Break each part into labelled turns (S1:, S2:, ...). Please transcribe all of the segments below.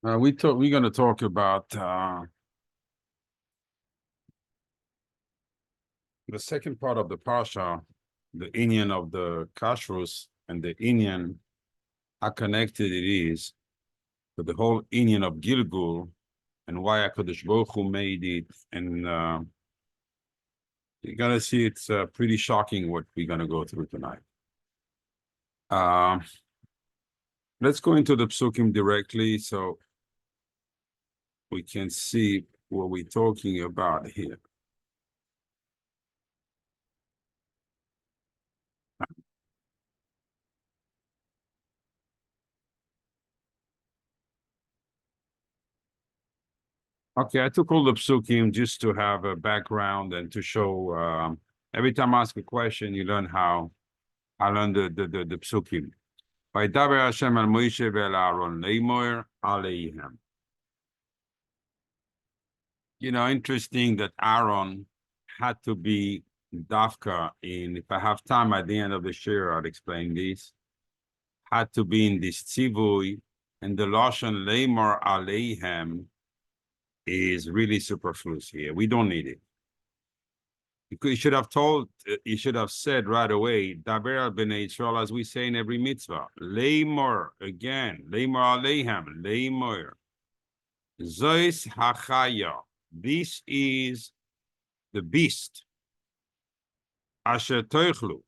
S1: We're going to talk about the second part of the Parasha, the Indian of the kashrus and the Indian, how connected it is to the whole Indian of Gilgul and why HaKadosh Baruch Hu made it. And you're going to see it's pretty shocking what we're going to go through tonight. Let's go into the psukim directly so we can see what we're talking about here. Okay, I took all the psukim just to have a background and to show. Every time I ask a question, you learn how. I learn the psukim. Vaydaber Hashem al Moshe ve'el Aaron leimoer aleihem. You know, interesting that Aaron had to be dafka in. If I have time at the end of the shir, I'll explain this. Had to be in this tzivui, and the lashon leimoer aleihem is really superfluous here. We don't need it. You should have you should have said right away, Daber al b'nei Yisrael, as we say in every mitzvah. Leimor, again, leimor aleihem, leimor. Zois hachaya. This is the beast. Asher toichlu.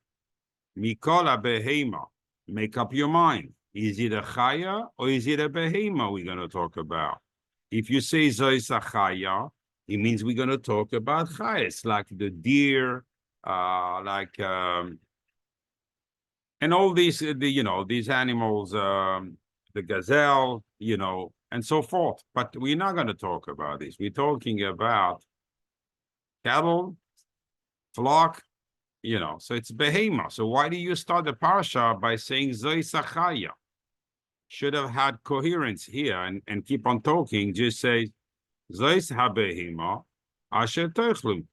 S1: Mikol ha-behema. Make up your mind. Is it a chaya or is it a behema we're going to talk about? If you say Zois hachaya, it means we're going to talk about chayes, like the deer, and all these, these animals, the gazelle, and so forth. But we're not going to talk about this. We're talking about cattle, flock, so it's behema. So why do you start the parasha by saying Zois hachaya? Should have had coherence here and keep on talking. Just say, Zois ha-behema asher toichlu.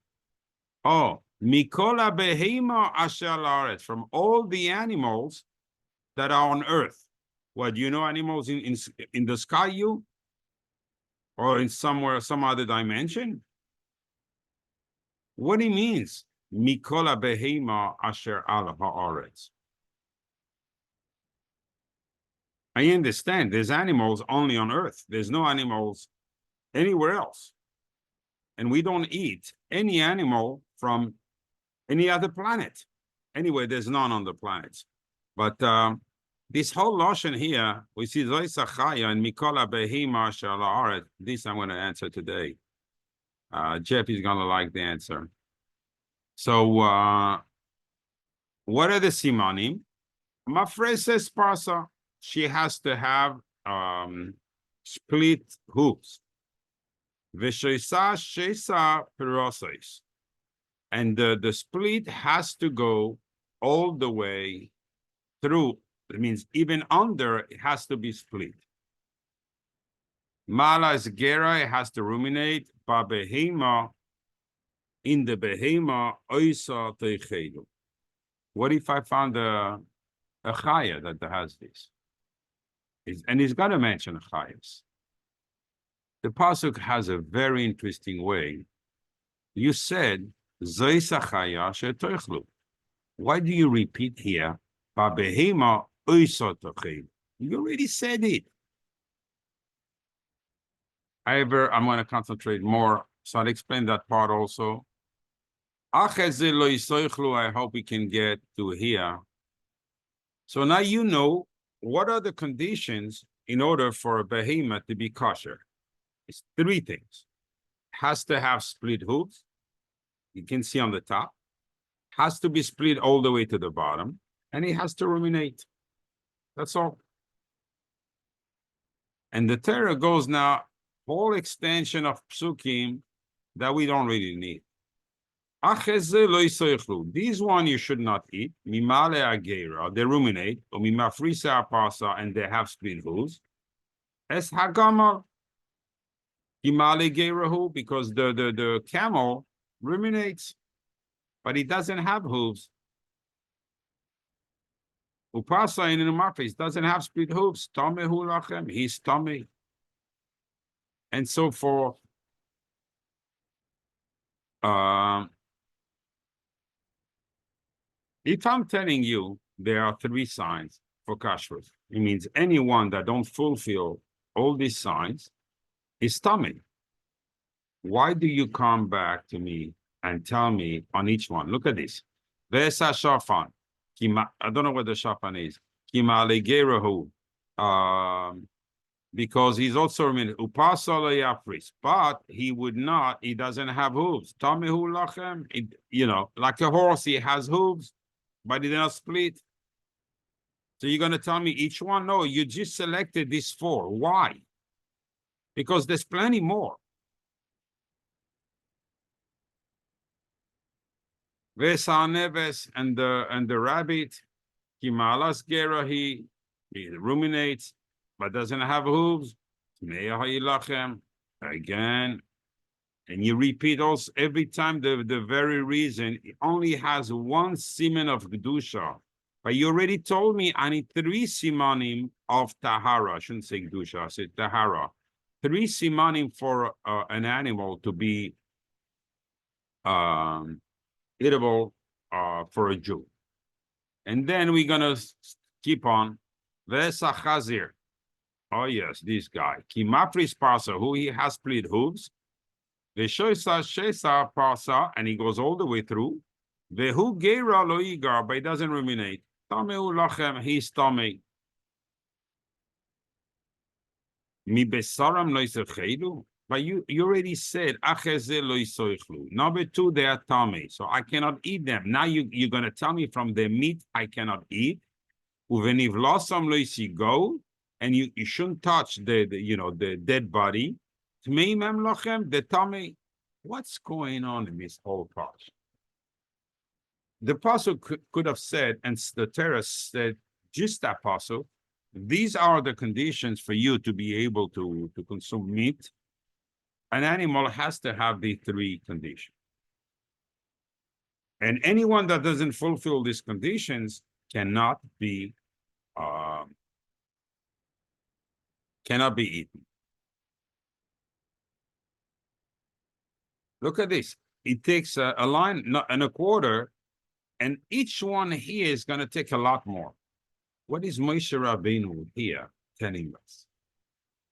S1: Oh, mikol ha-behema asher la'aretz. From all the animals that are on earth. What, do you know animals in the sky, you? Or in some other dimension? What it means, mikol ha-behema asher al ha'aretz. I understand there's animals only on earth. There's no animals anywhere else. And we don't eat any animal from any other planet. Anyway, there's none on the planets. But this whole lotion here, we see Zois hachaya and Mikol ha-behema asher la'aretz. This I'm going to answer today. Jeff is going to like the answer. So what are the simanim? Mafreses parsa. She has to have split hooves. V'sheisa sheisa perosis. And the split has to go all the way through. It means even under, it has to be split. Mala is gera, it has to ruminate. Ba behema, in the behema, oisa teichedu. What if I found a chaya that has this? And he's going to mention chayas. The pasuk has a very interesting way. You said, Zois hachaya asher toichlu. Why do you repeat here? Ba'behema oisa toichedu. You already said it. However, I'm going to concentrate more, so I'll explain that part also. I hope we can get to here. So now you know what are the conditions in order for a behemoth to be kosher. It's three things. Has to have split hooves. You can see on the top. Has to be split all the way to the bottom. And it has to ruminate. That's all. And the Torah goes now, whole extension of psukim that we don't really need. These one you should not eat. Mimale agera, they ruminate. Or mimafrisa apasa, and they have split hooves. Es hagamal. Himale gerahu, because the camel ruminates, but he doesn't have hooves. Upasa in the mafis doesn't have split hooves. Tamehu lachem, he's tummy. and so forth. If I'm telling you there are 3 signs for kashrut, it means anyone that don't fulfill all these signs is tummy. Why do you come back to me and tell me on each one? Look at this. Vesa shafan. I don't know what the shafan is. Kima legerahu. Because he's also priest, but he would not, he doesn't have hooves. Tamihu lachem, you know, like a horse, he has hooves, but he did not split. So you're going to tell me each one? No, you just selected these 4. Why? Because there's plenty more. Vesa neves and the rabbit, kimalas gera, he ruminates, but doesn't have hooves. Again, and you repeat also every time the very reason. It only has 1 siman of Kedusha. But you already told me I need 3 simanim of Tahara. I shouldn't say Kedusha, I said Tahara. 3 simanim for an animal to be eatable for a Jew. And then we're going to keep on. Vesa Chazir. Oh, yes, this guy. Kimapris Parsa, who he has split hooves. Veshoisa Shesa Parsa, and he goes all the way through. Vehu Gera Loigar, but he doesn't ruminate. Tameu Lachem, his tummy. Mi Besaram Loisechedu. But you already said, Acheze Loisoichlu. Number 2, they are tummy, so I cannot eat them. Now you're going to tell me from the meat I cannot eat. Uveniv Losam Loisigo. And you shouldn't touch the dead body. The tummy. What's going on in this whole part? The apostle could have said, and the Torah said, just that apostle, these are the conditions for you to be able to consume meat. An animal has to have the 3 conditions. And anyone that doesn't fulfill these conditions cannot be eaten. Look at this. It takes a line and a quarter, and each one here is going to take a lot more. What is Moshe Rabbeinu here telling us?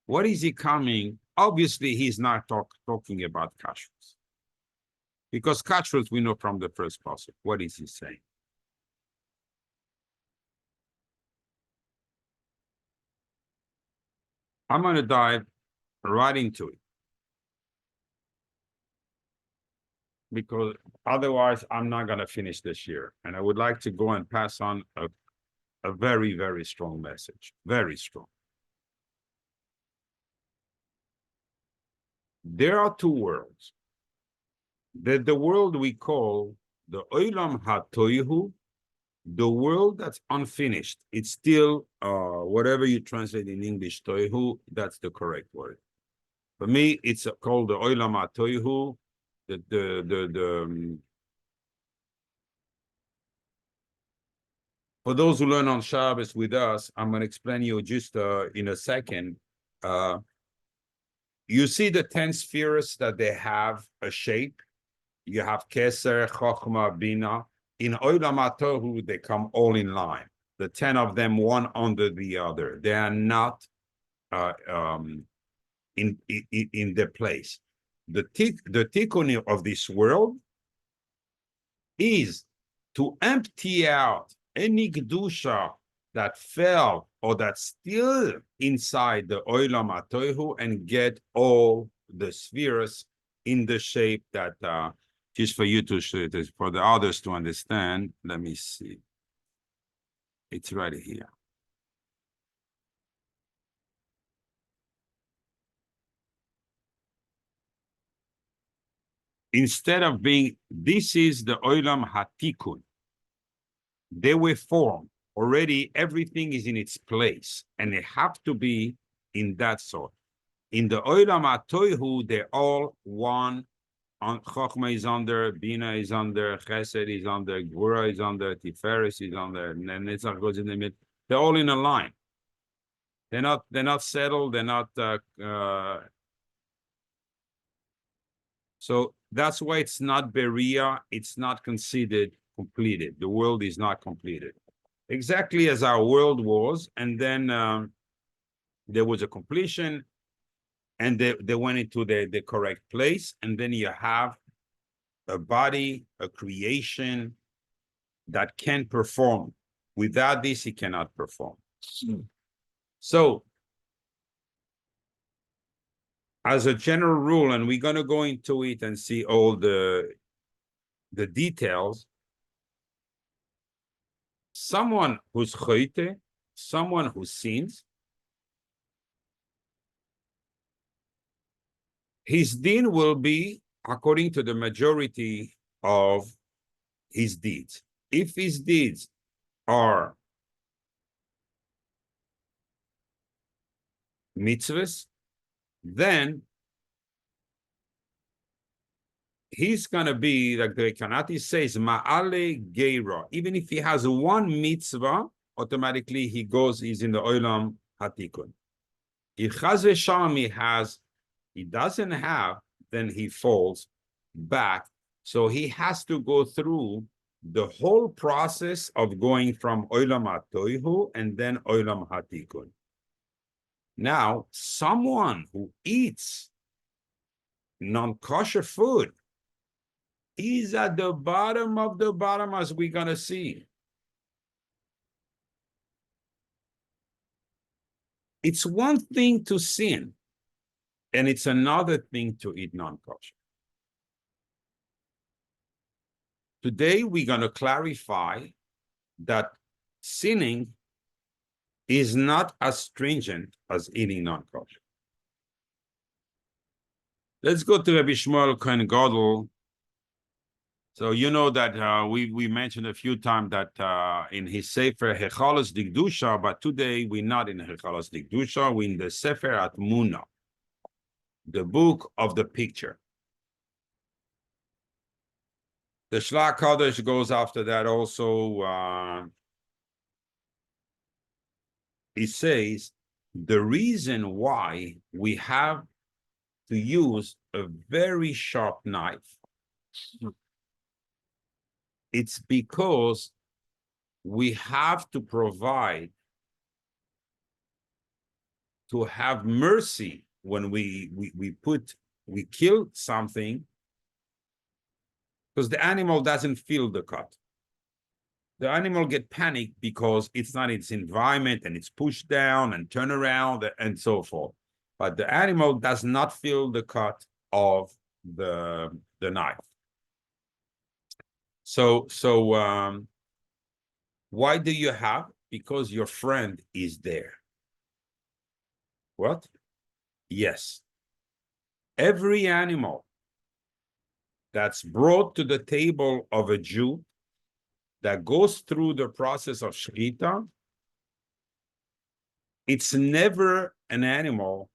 S1: What is he coming? Obviously, he's not talking about kashrus. Because kashrus, we know from the first passage. What is he saying? I'm going to dive right into it. Because otherwise, I'm not going to finish this year. And I would like to go and pass on a very, very strong message. Very strong. There are 2 worlds. The world we call the Olam HaToihu, the world that's unfinished. It's still, whatever you translate in English, Toihu, that's the correct word. For me, it's called the Olam HaToihu. For those who learn on Shabbos with us, I'm going to explain you just in a second. You see the 10 spheres that they have a shape. You have Keser, Chochmah, Bina. In Olam HaTohu, they come all in line. The 10 of them, one under the other. They are not in their place. The tikkun of this world is to empty out any kedusha that fell or that's still inside the Olam HaTohu and get all the spheres in the shape that just for you to for the others to understand. Let me see. It's right here. Instead of being, this is the Olam HaTikun. They were formed. Already everything is in its place, and they have to be in that sort. In the Olam HaTohu, they're all one. Chochmah is under, Bina is under, Chesed is under, Gvura is under, Tiferes is under, and then Netzach goes in the middle. They're all in a line. They're not settled. They're not So that's why it's not Beria, it's not considered completed. The world is not completed. Exactly as our world was, and then there was a completion, and they went into the correct place, and then you have a body, a creation that can perform. Without this, it cannot perform. So, as a general rule, and we're going to go into it and see all the details, someone who's choite, someone who sins, his din will be according to the majority of his deeds. If his deeds are mitzvahs, then he's going to be, like the Kanati says, ma'ale geira. Even if he has one mitzvah, automatically he's in the olam hatikun. If chas v'shalom he doesn't have, then he falls back. So he has to go through the whole process of going from olam hatoihu and then olam hatikun. Now, someone who eats non-kosher food is at the bottom of the bottom, as we're going to see. It's one thing to sin, and it's another thing to eat non-kosher. Today, we're going to clarify that sinning is not as stringent as eating non-kosher. Let's go to Rabbi Shmuel Kohen Gadol. So you know that we mentioned a few times that in his Sefer Hechalos Dikdusha, but today we're not in Hechalos Dikdusha, we're in the Sefer Atmuna, the book of the picture. The Shlach Kodesh goes after that also. He says the reason why we have to use a very sharp knife, it's because we have to provide to have mercy when we kill something, because the animal doesn't feel the cut. The animal get panicked because it's not its environment and it's pushed down and turn around and so forth. But the animal does not feel the cut of the knife. So why do you have? Because your friend is there. What? Yes. Every animal that's brought to the table of a Jew that goes through the process of shechita, it's never an animal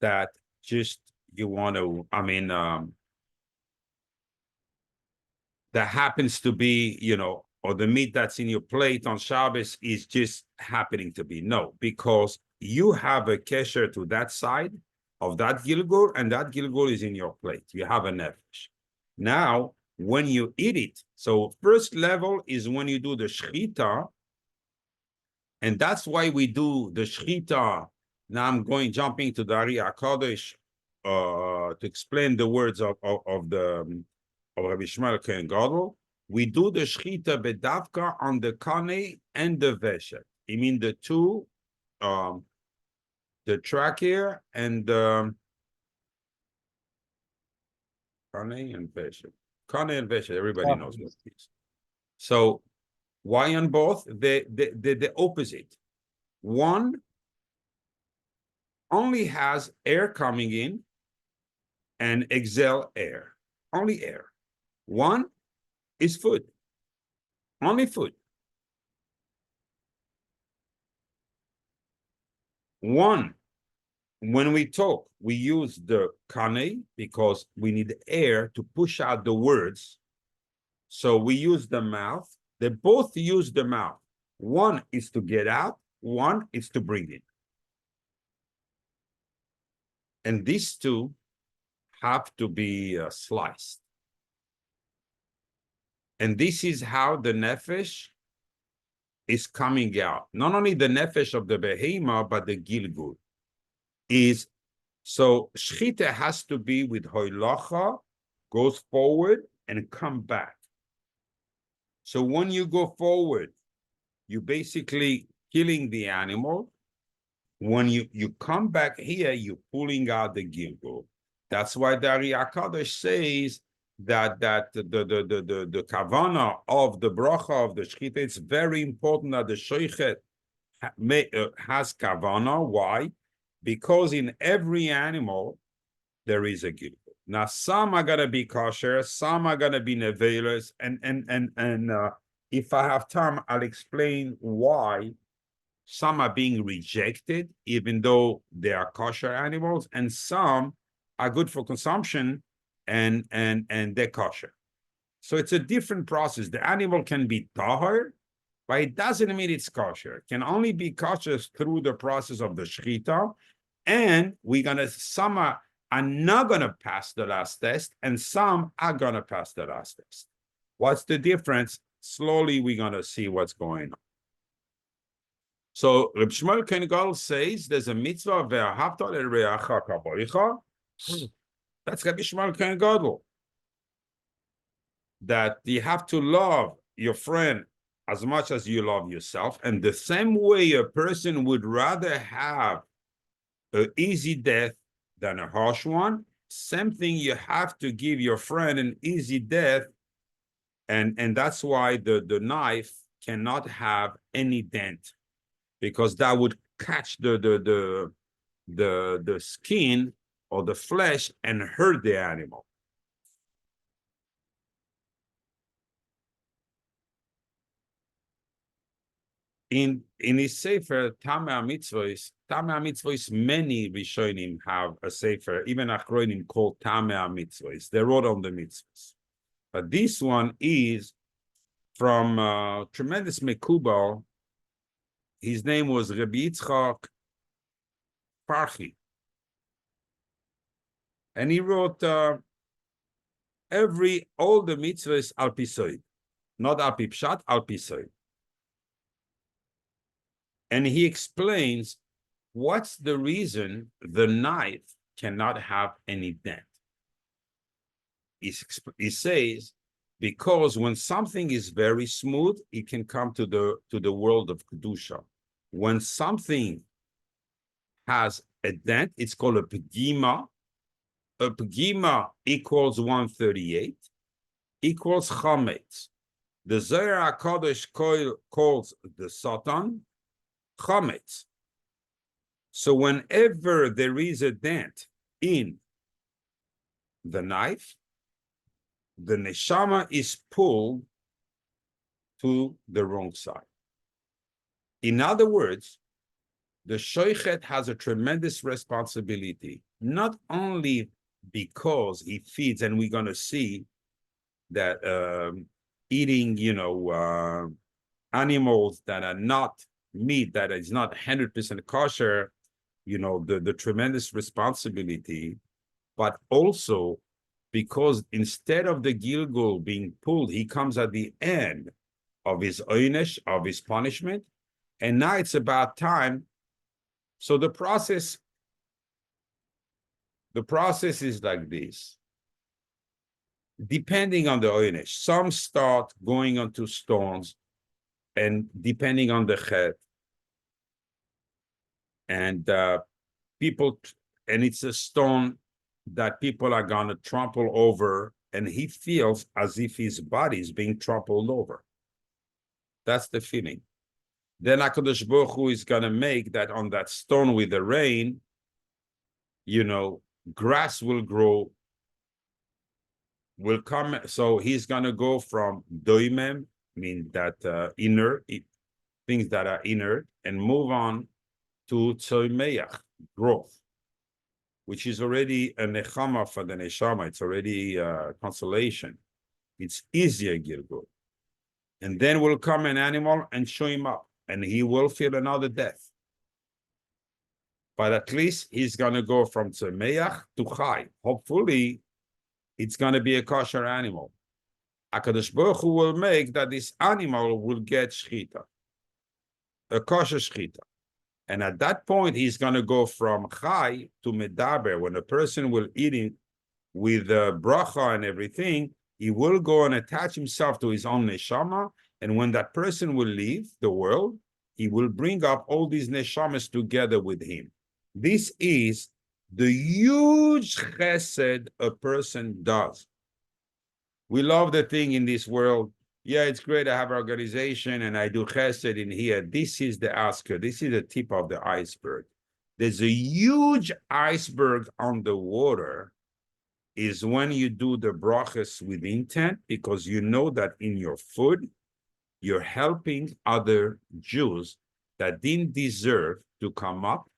S1: that just you want to, that happens to be, or the meat that's in your plate on Shabbos is just happening to be. No, because you have a kesher to that side of that gilgul, and that gilgul is in your plate. You have a nefesh. Now, when you eat it, so first level is when you do the shechita, and that's why we do the shechita. Now I'm jumping to the Ari HaKadosh to explain the words of Rabbi Shmuel Kohen Gadol. We do the shechita bedavka on the kane and the veshet. I mean the two, the trachea and the kane and veshet. Kane and veshet, everybody knows what it is. So why on both? The opposite. One only has air coming in and exhale air. Only air. One is food. Only food. One, when we talk, we use the kane because we need air to push out the words. So we use the mouth. They both use the mouth. One is to get out, one is to bring in. And these two have to be sliced. And this is how the nefesh is coming out. Not only the nefesh of the Bebehama, but the gilgul is. So shchita has to be with hoilacha, goes forward and come back. So when you go forward, you basically killing the animal. When you come back here, you're pulling out the gilgul. That's why the Ari HaKadosh says that the kavana of the bracha of the shchita, it's very important that the shoichet has kavana. Why? Because in every animal, there is a gilgul. Now, some are going to be kosher, some are going to be nevelas, and if I have time, I'll explain why some are being rejected, even though they are kosher animals, and some are good for consumption, and they're kosher. So it's a different process. The animal can be tahor, but it doesn't mean it's kosher. It can only be kosher through the process of the shechita, and some are not gonna pass the last test, and some are gonna pass the last test. What's the difference? Slowly, we're gonna see what's going on. So Reb Shmuel Kohen Gadol says there's a mitzvah ve'ahavta l'reacha kaboicha. That's Reb Shmuel Kohen Gadol. That you have to love your friend as much as you love yourself, and the same way a person would rather have an easy death than a harsh one, same thing, you have to give your friend an easy death, and that's why the knife cannot have any dent, because that would catch the skin or the flesh and hurt the animal. In his sefer Tamei HaMitzvos, many Rishonim have a sefer, even Achronim called Tamei HaMitzvos. They wrote on the mitzvahs. But this one is from tremendous Mekubal. His name was Rabbi Yitzchak Parchi. And he wrote all the mitzvahs al pisoid, not al pipshat, al pisoid. And he explains what's the reason the knife cannot have any dent. He says, because when something is very smooth, it can come to the world of Kedusha. When something has a dent, it's called a pegima. A pegima equals 138, equals chametz. The Zohar HaKadosh calls the Satan chametz. So whenever there is a dent in the knife, the neshama is pulled to the wrong side. In other words, the shoichet has a tremendous responsibility, not only because he feeds, and we're going to see that eating, animals that are not meat, that is not 100% kosher, the tremendous responsibility, but also because instead of the gilgul being pulled, he comes at the end of his oynesh, of his punishment, and now it's about time. So the process is like this. Depending on the oynesh, some start going onto stones, and depending on the chet, and it's a stone that people are going to trample over, and he feels as if his body is being trampled over. That's the feeling. Then HaKadosh Baruch Hu is going to make that on that stone with the rain, grass will grow, will come. So he's going to go from doimem, mean that inert, things that are inert, and move on to tzomeach, growth, which is already a nechama for the neshama. It's already consolation. It's easier gilgul. And then will come an animal and show him up, and he will feel another death. But at least he's going to go from tzomeach to chai. Hopefully, it's going to be a kosher animal. HaKadosh Baruch Hu will make that this animal will get shchita, a kosher shchita. And at that point, he's going to go from chai to medaber. When a person will eat it with bracha and everything, he will go and attach himself to his own neshama. And when that person will leave the world, he will bring up all these neshamas together with him. This is the huge chesed a person does. We love the thing in this world. Yeah, it's great. I have an organization and I do chesed in here. This is the asker. This is the tip of the iceberg. There's a huge iceberg on the water is when you do the brachas with intent, because you know that in your food, you're helping other Jews that didn't deserve to come up,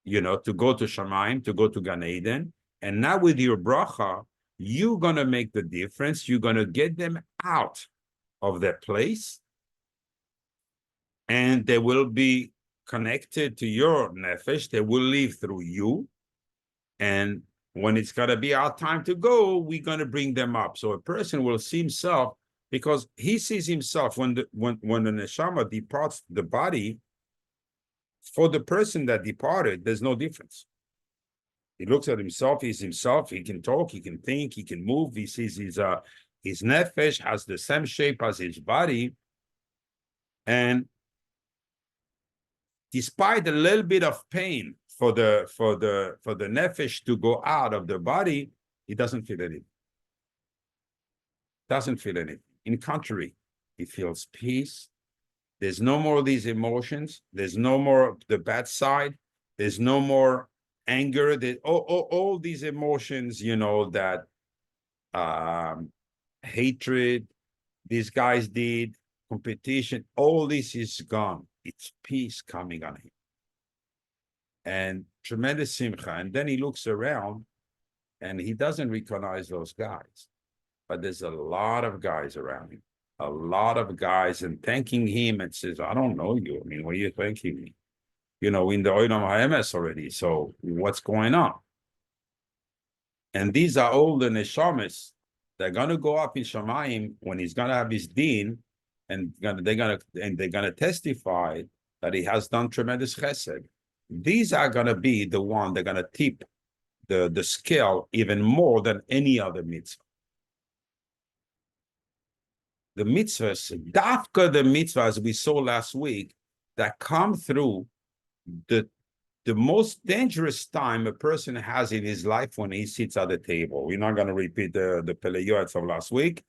S1: to go to Shamayim, to go to Gan Eden. And now with your bracha, you're going to make the difference. You're going to get them out of that place, and they will be connected to your nefesh. They will live through you. And when it's going to be our time to go, we're going to bring them up. So a person will see himself, because he sees himself when the neshama departs the body. For the person that departed, there's no difference. He looks at himself, he's himself, he can talk, he can think, he can move, he sees his nefesh has the same shape as his body. And despite a little bit of pain for the nefesh to go out of the body, he doesn't feel anything. Doesn't feel anything. In contrary, he feels peace. There's no more of these emotions. There's no more the bad side. There's no more anger. All these emotions, that hatred, these guys did, competition, all this is gone. It's peace coming on him. And tremendous simcha. And then he looks around and he doesn't recognize those guys. But there's a lot of guys around him. A lot of guys, and thanking him and says, I don't know you. I mean, what are you thanking me? In the Olam HaEmes already. So what's going on? And these are all the neshamas. They're going to go up in Shamayim when he's going to have his din, and they're going to testify that he has done tremendous chesed. These are going to be the one they're going to tip the scale even more than any other mitzvah. The mitzvahs, dafka the mitzvahs we saw last week, that come through the most dangerous time a person has in his life when he sits at the table. We're not going to repeat the Peleyots of last week,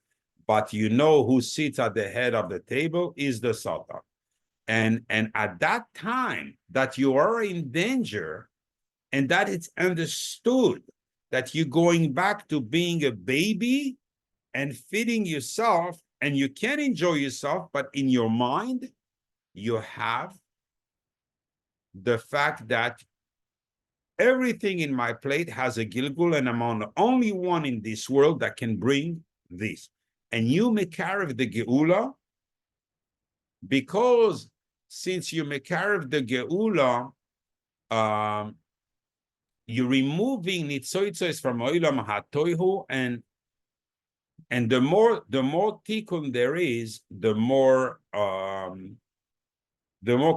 S1: but who sits at the head of the table is the Satan. And at that time that you are in danger, and that it's understood that you're going back to being a baby and feeding yourself, and you can enjoy yourself, but in your mind, you have the fact that everything in my plate has a gilgul, and I'm the only one in this world that can bring this. And you mekarev the geula, because since you mekarev the geula, you're removing nitzoitzos from oilam hatoihu, and the more tikkun there is, the more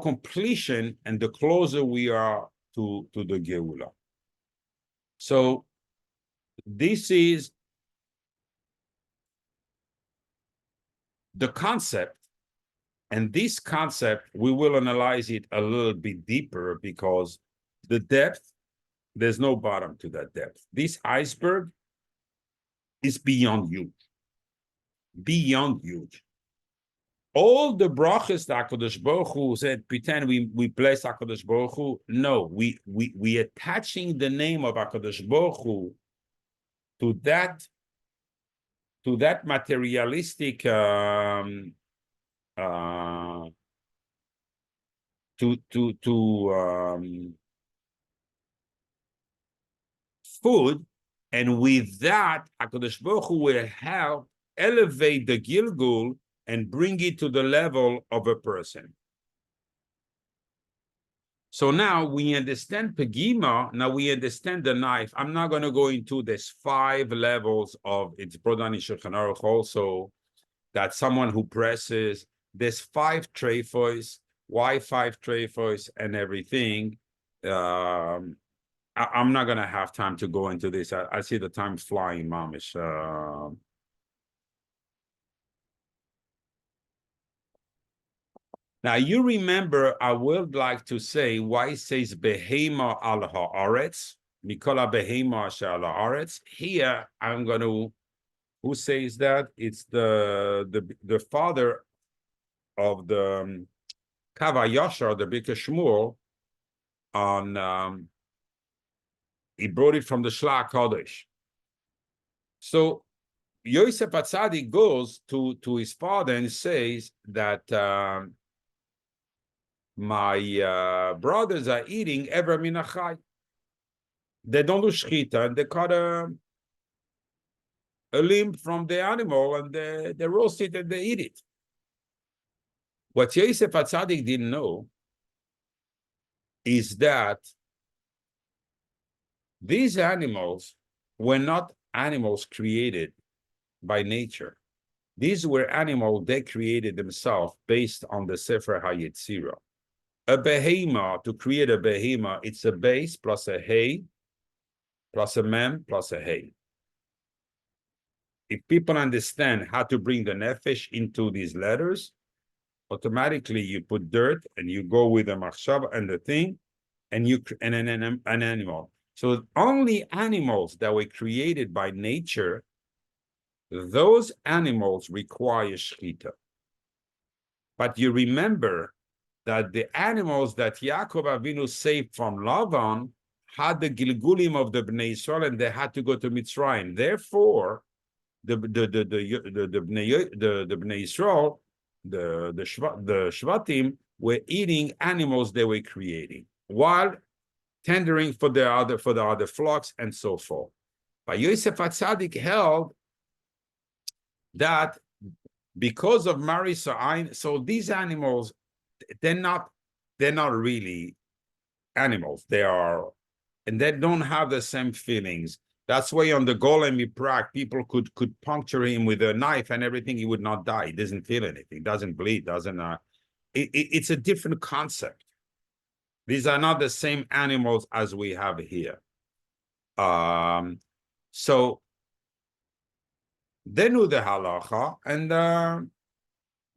S1: completion and the closer we are to the geula. So this is the concept, and this concept we will analyze it a little bit deeper, because the depth, there's no bottom to that depth. This iceberg is beyond huge. Beyond huge. All the brachas that HaKadosh Baruch Hu said, pretend we bless HaKadosh Baruch Hu. No, we attaching the name of HaKadosh Baruch Hu to that materialistic food, and with that, HaKadosh Baruch Hu will help elevate the gilgul and bring it to the level of a person. So now we understand pegima, now we understand the knife. I'm not going to go into this 5 levels of, it's brought down in Shulchan Aruch also, that someone who presses, there's 5 trefois, why 5 trefois and everything. I'm not going to have time to go into this. I see the time flying, mamish. Now, you remember, I would like to say why it says Behema al haaretz, Mikola Behema shal haaretz. Here, I'm going to, who says that? It's the father of the Kava Yashar, the Bika Shmuel, on, he brought it from the Shlach Kodesh. So, Yosef Atzadik goes to his father and says that my brothers are eating ever minachai. They don't do shchita, and they cut a limb from the animal and they roast it and they eat it. What Yosef Atzadik didn't know is that these animals were not animals created by nature. These were animals they created themselves based on the Sefer HaYetzirah. A behema, to create a behema, it's a base plus a hay, plus a mem, plus a hay. If people understand how to bring the nefesh into these letters, automatically you put dirt and you go with the machshava and the thing, and an animal. So only animals that were created by nature, those animals require shchita. But you remember that the animals that Yaakov Avinu saved from Lavan had the gilgulim of the Bnei Yisrael, and they had to go to Mitzrayim. Therefore, the Bnei Yisrael, the Shvatim, were eating animals they were creating, while tendering for the other flocks and so forth. But Yosef Atzadik held that because of Marisa, so these animals, they're not really animals. They are, and they don't have the same feelings. That's why on the Golem Yiprak, people could puncture him with a knife and everything, he would not die. He doesn't feel anything, doesn't bleed, doesn't. It's a different concept. These are not the same animals as we have here. So they knew the halacha, and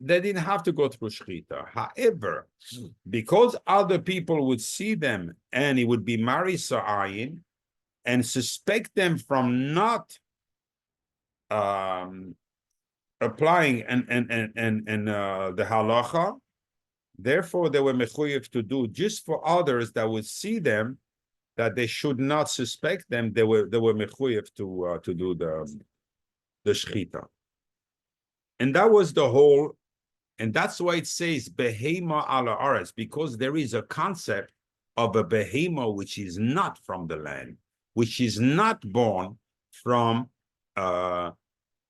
S1: they didn't have to go through shchita. However, because other people would see them and it would be marisa ayin, and suspect them from not applying and the halacha, therefore they were mechuyev to do just for others that would see them, that they should not suspect them. They were mechuyev to do the shchita, and that was the whole. And that's why it says behema ala aretz, because there is a concept of a behema which is not from the land, which is not born from a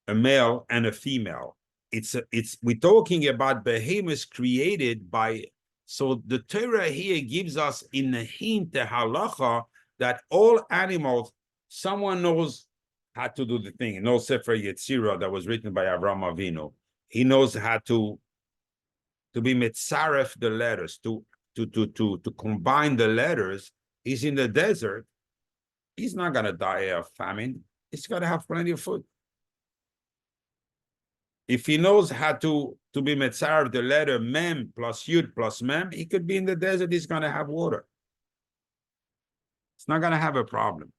S1: male and a female. We're talking about behemoths created by. So the Torah here gives us in the hint, the halacha, that all animals, someone knows how to do the thing. No Sefer Yetzirah that was written by Avraham Avinu. He knows how to be metzaref the letters, to combine the letters. He's in the desert. He's not going to die of famine. He's got to have plenty of food. If he knows how to be metzaref the letter mem plus yud plus mem, he could be in the desert. He's going to have water. It's not going to have a problem.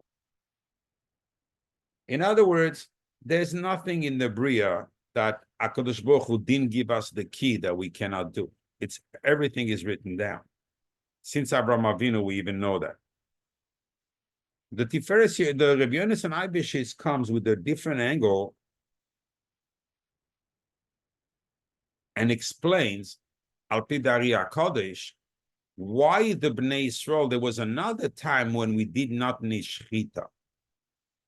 S1: In other words, there's nothing in the Bria that HaKadosh Baruch Hu didn't give us the key that we cannot do. Everything is written down. Since Abraham Avinu, we even know that. The Tiferes, the Rabbi Yonasan Eibeshis comes with a different angle and explains, Al Pi Dari HaKodesh, why the Bnei Yisrael, there was another time when we did not need shchita.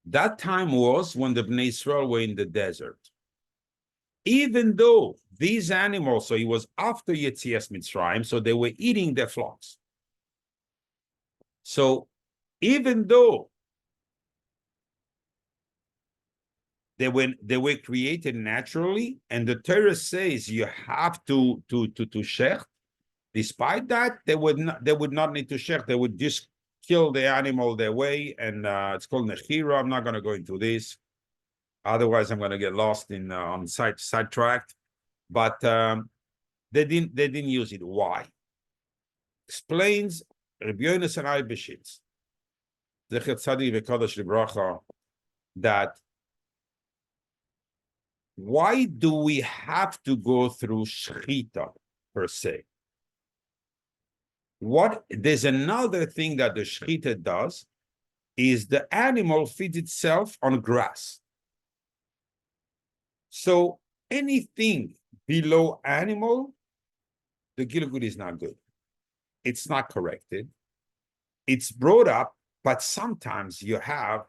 S1: That time was when the Bnei Yisrael were in the desert. Even though these animals, so it was after Yetzias Mitzrayim, so they were eating their flocks. So even though they were created naturally, and the Torah says you have to shech, despite that, they would not need to shech. They would just kill the animal their way, and it's called nechira. I'm not going to go into this, otherwise I'm going to get lost in on sidetracked. But they didn't use it. Why? Explains Rabbi Yonasan Beshitz, Zecher Tzadik v'Kadosh Libracha, that why do we have to go through shechita per se? There's another thing that the shechita does is the animal feeds itself on grass. So anything below animal, the gilgul is not good. It's not corrected. It's brought up, but sometimes you have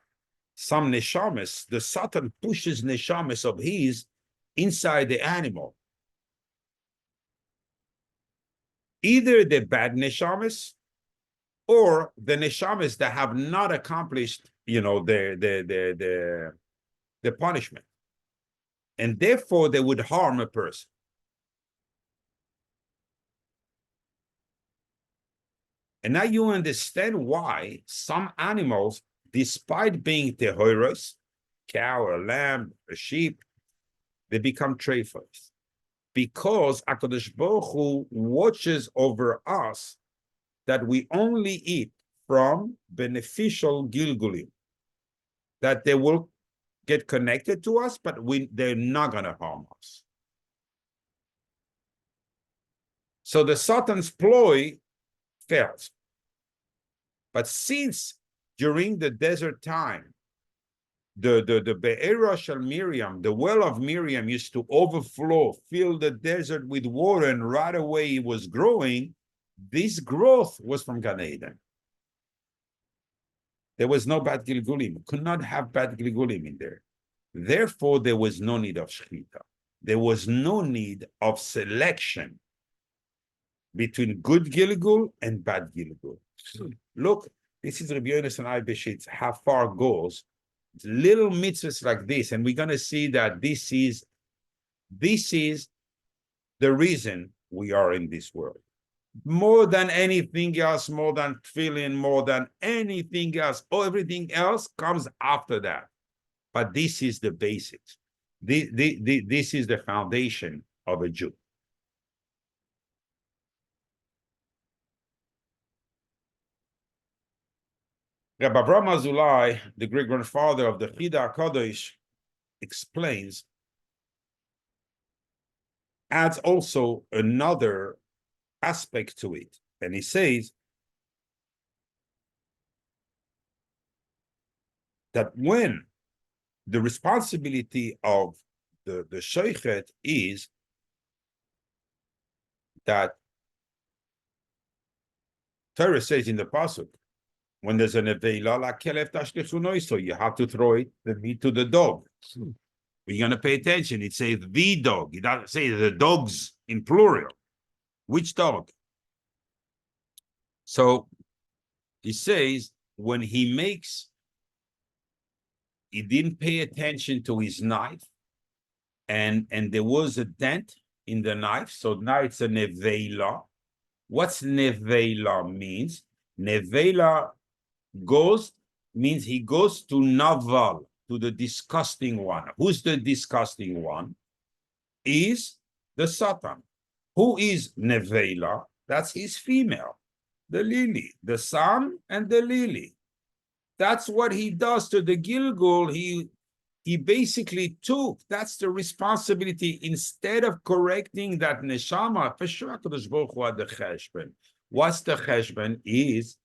S1: some neshamas. The Satan pushes neshamas of his inside the animal. Either the bad neshamas or the neshamas that have not accomplished, the punishment, and therefore they would harm a person. And now you understand why some animals, despite being tehoros, cow, a lamb, a sheep, they become treifos. Because HaKadosh Baruch Hu watches over us that we only eat from beneficial gilgulim, that they will get connected to us, but they're not going to harm us. So the Satan's ploy fails. But since during the desert time, the Be'era Shel Miriam, the well of Miriam used to overflow, fill the desert with water, and right away it was growing, this growth was from Gan Eden. There was no bad gilgulim, could not have bad gilgulim in there. Therefore, there was no need of shechita. There was no need of selection between good gilgul and bad gilgul. Look, this is Rabbi Yonasan Beshitz, how far goes. Little mitzvahs like this, and we're going to see that this is the reason we are in this world. More than anything else, more than tefillin, more than anything else, everything else comes after that. But this is the basics. This is the foundation of a Jew. Rabbi Avraham Azulai, the great-grandfather of the Chida HaKadosh, explains, adds also another aspect to it. And he says that when the responsibility of the sheichet is that Torah says in the Pasuk, when there's an aveila la kelef tashlichunoi, so you have to throw the meat to the dog. You're going to pay attention. It says the dog. It doesn't say the dogs in plural. Which dog? So he says when he didn't pay attention to his knife, and there was a dent in the knife, so now it's a neveila. What's neveila means? Neveila means he goes to naval, to the disgusting one. Who's the disgusting one? Is the Satan. Who is neveila? That's his female, the lily, the sun and the lily. That's what he does to the Gilgul. He basically took, that's the responsibility, instead of correcting that neshama, for sure, HaKadosh Baruch Hu had the cheshbon. What's the cheshbon is,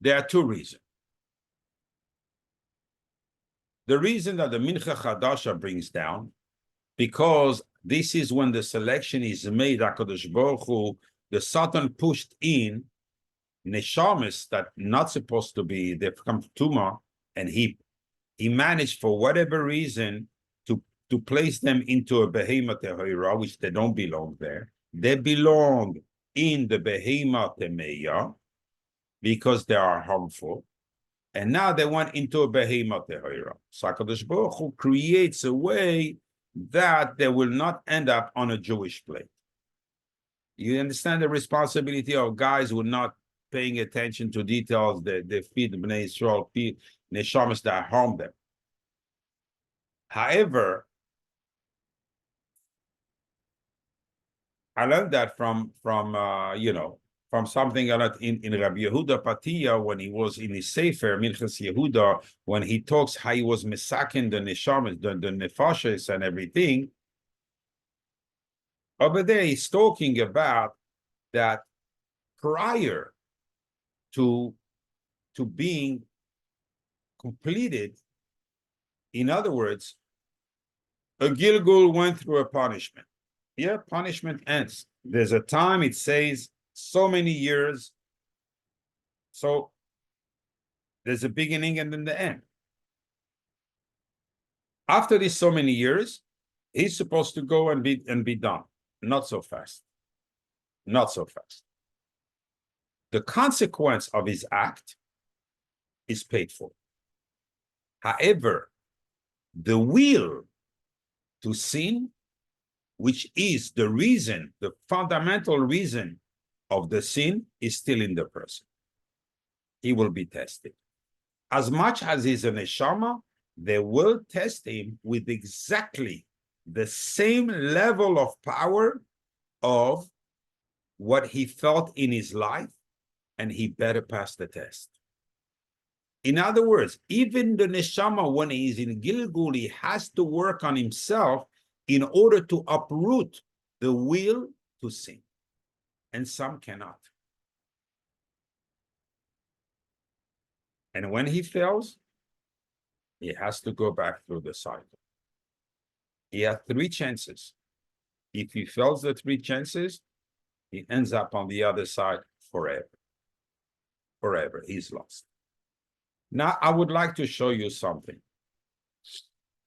S1: there are two reasons. The reason that the Mincha Chadasha brings down, because this is when the selection is made, HaKadosh Baruch Hu, the Satan pushed in neshamas that not supposed to be, they become tumah, and he managed for whatever reason to place them into a Bebehima Tehira, which they don't belong there. They belong in the Bebehama Temeya because they are harmful, and now they went into a Bebehama Tehira. So HaKadosh Baruch Hu creates a way that they will not end up on a Jewish plate. You understand the responsibility of guys who are not paying attention to details that they feed Bnei Yisrael, neshamas that harm them. However, I learned that from something I learned in Rabbi Yehuda Patiya when he was in his Sefer Minchas Yehuda, when he talks how he was misakin the neshamas, the nefashes and everything. Over there, he's talking about that prior to being completed. In other words, a Gilgul went through a punishment. Yeah, punishment ends. There's a time it says so many years. So there's a beginning and then the end. After these so many years, he's supposed to go and be done. Not so fast. Not so fast. The consequence of his act is paid for. However, the will to sin, which is the reason, the fundamental reason of the sin, is still in the person. He will be tested. As much as he's a neshama, they will test him with exactly the same level of power of what he felt in his life, and he better pass the test. In other words, even the neshama, when he is in Gilgul, he has to work on himself in order to uproot the will to sin. And some cannot. And when he fails, he has to go back through the cycle. He has 3 chances. If he fails the 3 chances, he ends up on the other side forever. Forever, he's lost. Now, I would like to show you something.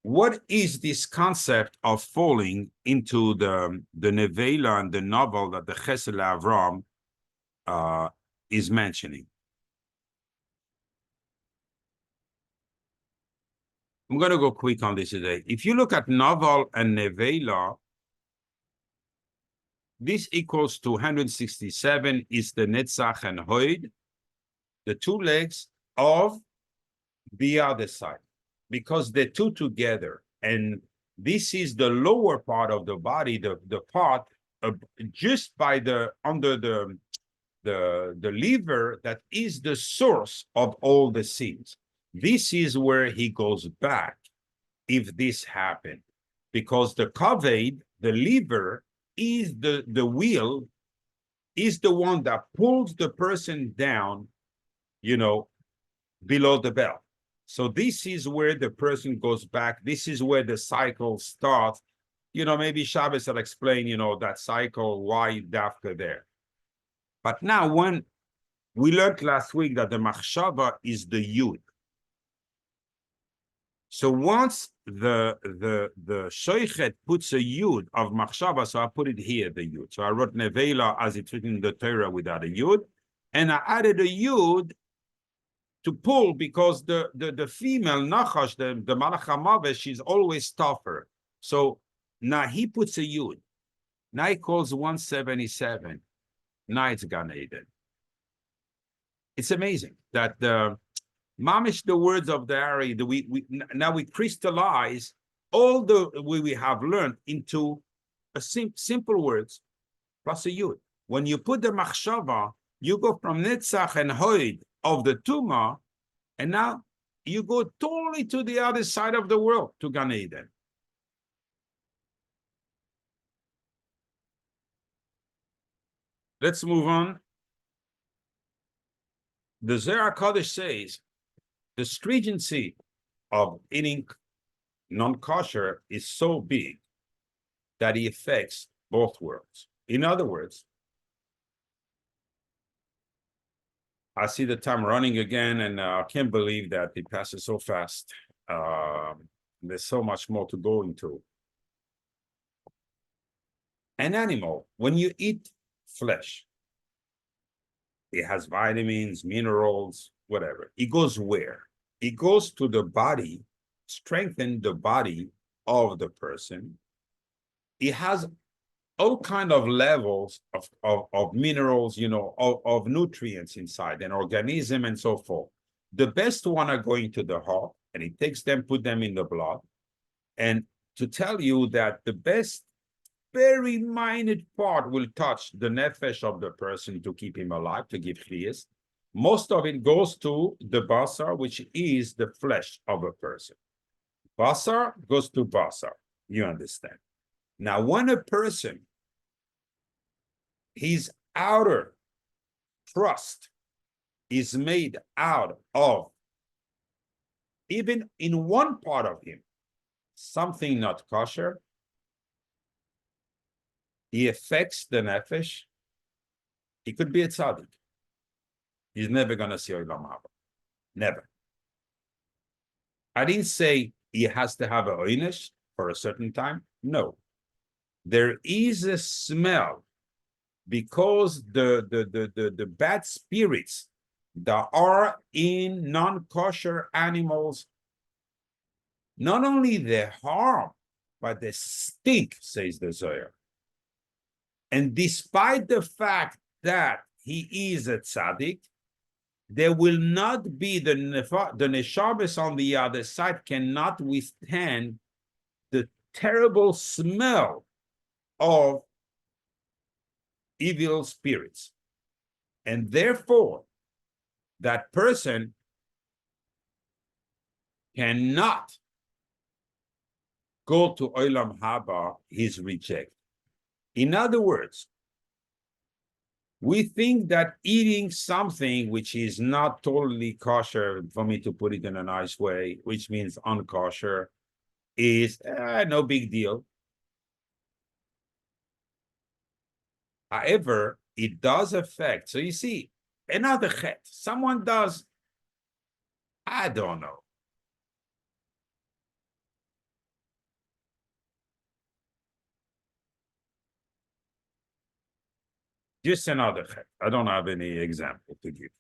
S1: What is this concept of falling into the nevela and the novel that the Chesed Avram is mentioning? I'm going to go quick on this today. If you look at novel and nevela, this equals to 167 is the netzach and hoid, the 2 legs of the other side, because the 2 together, and this is the lower part of the body, the part just by the under the liver that is the source of all the sins. This is where he goes back if this happened, because the kaved, the liver, is the wheel, is the one that pulls the person down, below the belt. So this is where the person goes back. This is where the cycle starts. Maybe Shabbos will explain, that cycle, why dafka there. But now, when we learned last week that the machshava is the yud. So once the shoichet puts a yud of machshava, so I put it here, the yud. So I wrote nevela as it's written in the Torah without a yud, and I added a yud to pull, because the female nachash, the malach hamavesh, she's always tougher. So now he puts a yud. Now he calls 177. Now it's Gan Eden. It's amazing that mamish, the words of the Ari, now we crystallize all the way we have learned into a simple words plus a yud. When you put the machshava, you go from netzach and hoid of the tumah, and now you go totally to the other side of the world, to Gan Eden. Let's move on. The Zohar Kodesh says the stringency of eating non-kosher is so big that it affects both worlds. In other words, I see the time running again, and I can't believe that it passes so fast. There's so much more to go into. An animal, when you eat flesh, It has vitamins, minerals, whatever. It goes where? It goes to the body, strengthen the body of the person. It has all kind of levels of minerals, of nutrients inside an organism and so forth. The best one are going to the heart, and it takes them, put them in the blood. And to tell you that the best, very minute part will touch the nefesh of the person to keep him alive, to give chiyas. Most of it goes to the basar, which is the flesh of a person. Basar goes to basar, you understand. Now, when a person, his outer crust is made out of, even in one part of him, something not kosher, he affects the nefesh. He could be a tzaddik. He's never going to see Olam Haba. Never. I didn't say he has to have a oynish for a certain time. No. There is a smell because the bad spirits that are in non-kosher animals, not only they harm, but they stink, says the Zohar. And despite the fact that he is a tzaddik, there will not be the neshamas on the other side cannot withstand the terrible smell of evil spirits. And therefore, that person cannot go to Olam Haba, he's rejected. In other words, we think that eating something which is not totally kosher, for me to put it in a nice way, which means unkosher, is no big deal. However, it does affect. So you see, another chet, someone does, I don't know. Just another chet. I don't have any example to give.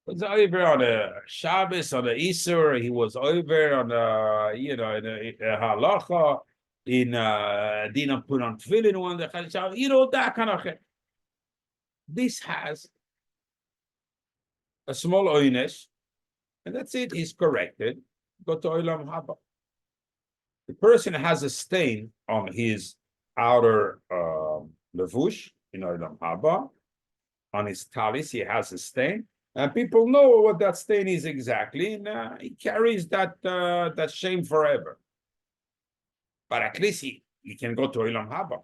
S1: Was over on the Shabbos, on the Isur, he was over on the, in the halacha, didn't put on tefillin one the Shabbos, that kind of thing. This has a small oynish, and that's it. He's corrected. Go to Olam Haba. The person has a stain on his outer levush in Olam Haba. On his talis, he has a stain. And people know what that stain is exactly, and he carries that shame forever. But at least he can go to Olam Haba.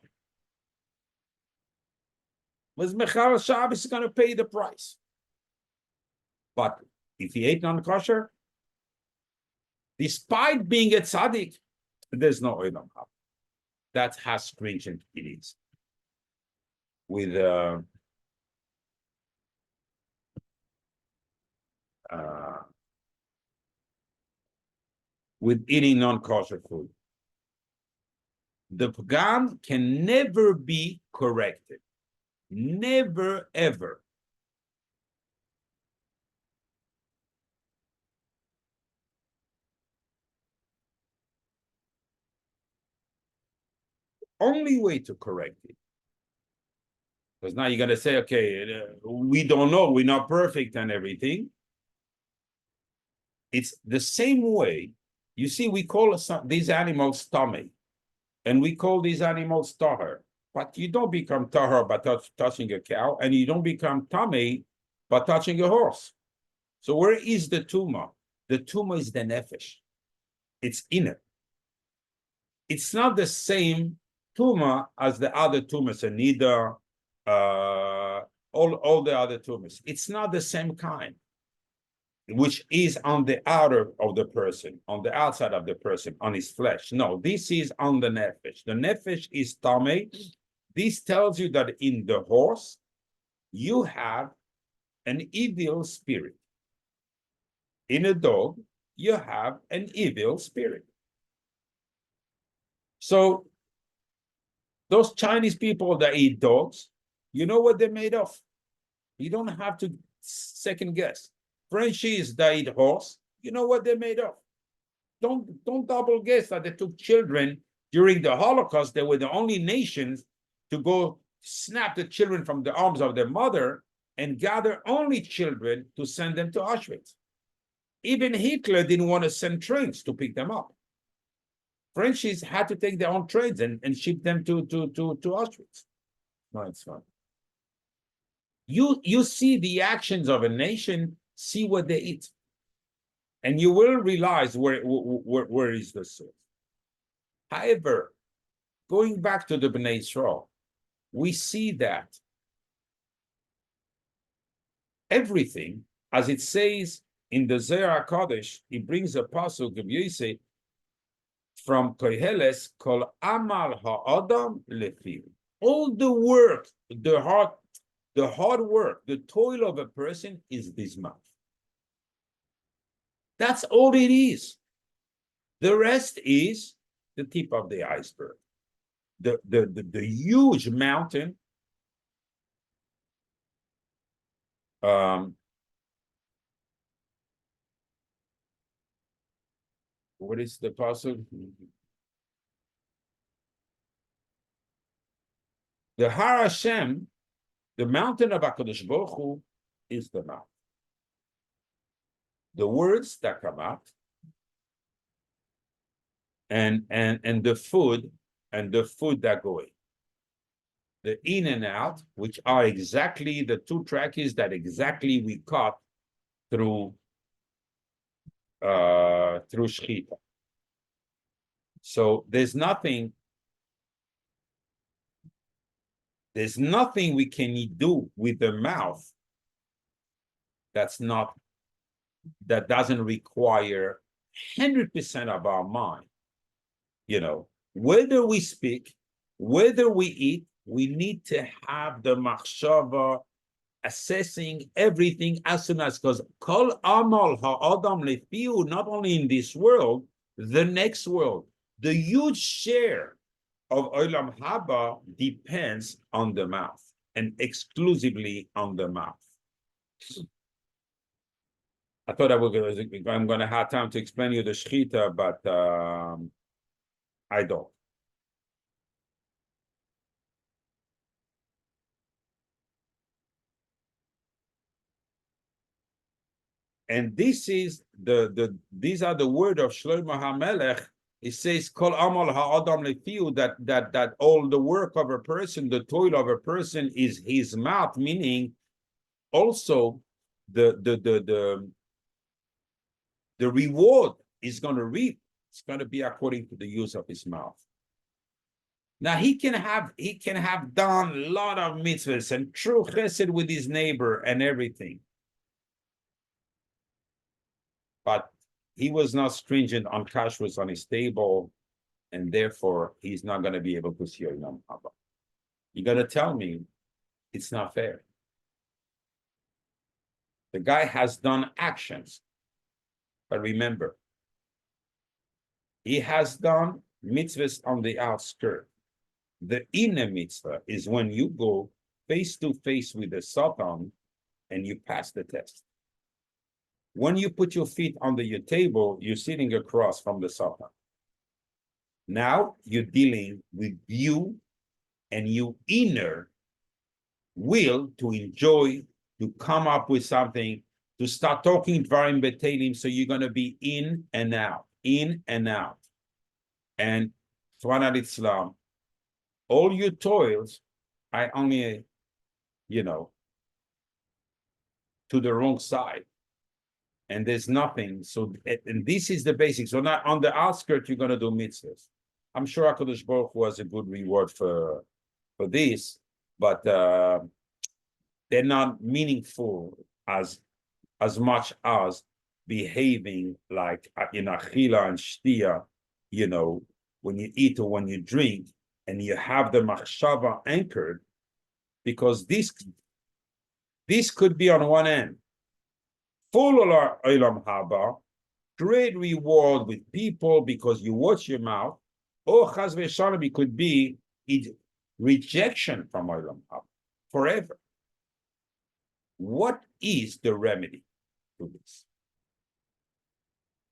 S1: Was Mechal Shabbos is going to pay the price. But if he ate non-kosher, despite being a tzaddik, there's no Olam Haba. That's how stringent it is. With eating non-kosher food. The pagam can never be corrected. Never, ever. Only way to correct it. Because now you're going to say, okay, we don't know, we're not perfect and everything. It's the same way. You see, we call these animals tummy, and we call these animals tahar. But you don't become tahar by touching a cow, and you don't become tummy by touching a horse. So where is the tumah? The tumah is the nefesh. It's inner. It's not the same tumah as the other tumahs, and neither all the other tumahs. It's not the same kind, which is on the outer of the person, on the outside of the person, on his flesh. No, this is on the nefesh. The nefesh is tamei. This tells you that in the horse, you have an evil spirit. In a dog, you have an evil spirit. So those Chinese people that eat dogs, you know what they're made of? You don't have to second guess. Frenchies that eat horse, you know what they're made of. Don't double guess that they took children during the Holocaust. They were the only nations to go snap the children from the arms of their mother and gather only children to send them to Auschwitz. Even Hitler didn't want to send trains to pick them up. Frenchies had to take their own trains and ship them to Auschwitz. No, it's fine. You see the actions of a nation, see what they eat. And you will realize where is the source. However, going back to the Bnei Israel, we see that everything, as it says in the Zohar HaKadosh, he brings a pasuk of Yosef from Koheles called Amal Ha'adam Lefiv. All the work, the hard work, the toil of a person is this mouth. That's all it is. The rest is the tip of the iceberg. The huge mountain what is the pasuk? The Har Hashem, the mountain of HaKadosh Baruch Hu, is the mouth. The words that come out and the food that go in. The in and out, which are exactly the two trackies that exactly we cut through Shechita. So there's nothing we can do with the mouth that doesn't require 100% of our mind. You know, whether we speak, whether we eat, we need to have the machshava assessing everything as soon as, because kol amal ha'adam lefiu, not only in this world, the next world, the huge share of olam haba depends on the mouth and exclusively on the mouth. I thought I'm going to have time to explain you the shechita, but I don't. And this is these are the word of Shlomo HaMelech. It says, "Kol amal ha'adam lefiu," that all the work of a person, the toil of a person, is his mouth. Meaning, also the reward is going to reap. It's going to be according to the use of his mouth. Now he can have done a lot of mitzvahs and true chesed with his neighbor and everything. But he was not stringent on kashrus on his table, and therefore he's not going to be able to see Olam Haba. You're going to tell me it's not fair. The guy has done actions, but remember, he has done mitzvahs on the outskirts. The inner mitzvah is when you go face to face with the Satan and you pass the test. When you put your feet under your table, you're sitting across from the Satan. Now you're dealing with you and your inner will to enjoy, to come up with something, to start talking dvarim betelim. So you're going to be in and out, in and out. And Twana Islam, all your toils, I only, to the wrong side. And there's nothing. So, and this is the basics. So now on the outskirts, you're going to do mitzvahs. I'm sure HaKadosh Baruch Hu has a good reward for this, but they're not meaningful as much as behaving like in achila and shtia, when you eat or when you drink, and you have the machshava anchored, because this could be on one end. Full of olam haba, great reward with people because you watch your mouth, or chas v'shalom, it could be rejection from olam haba forever. What is the remedy to this?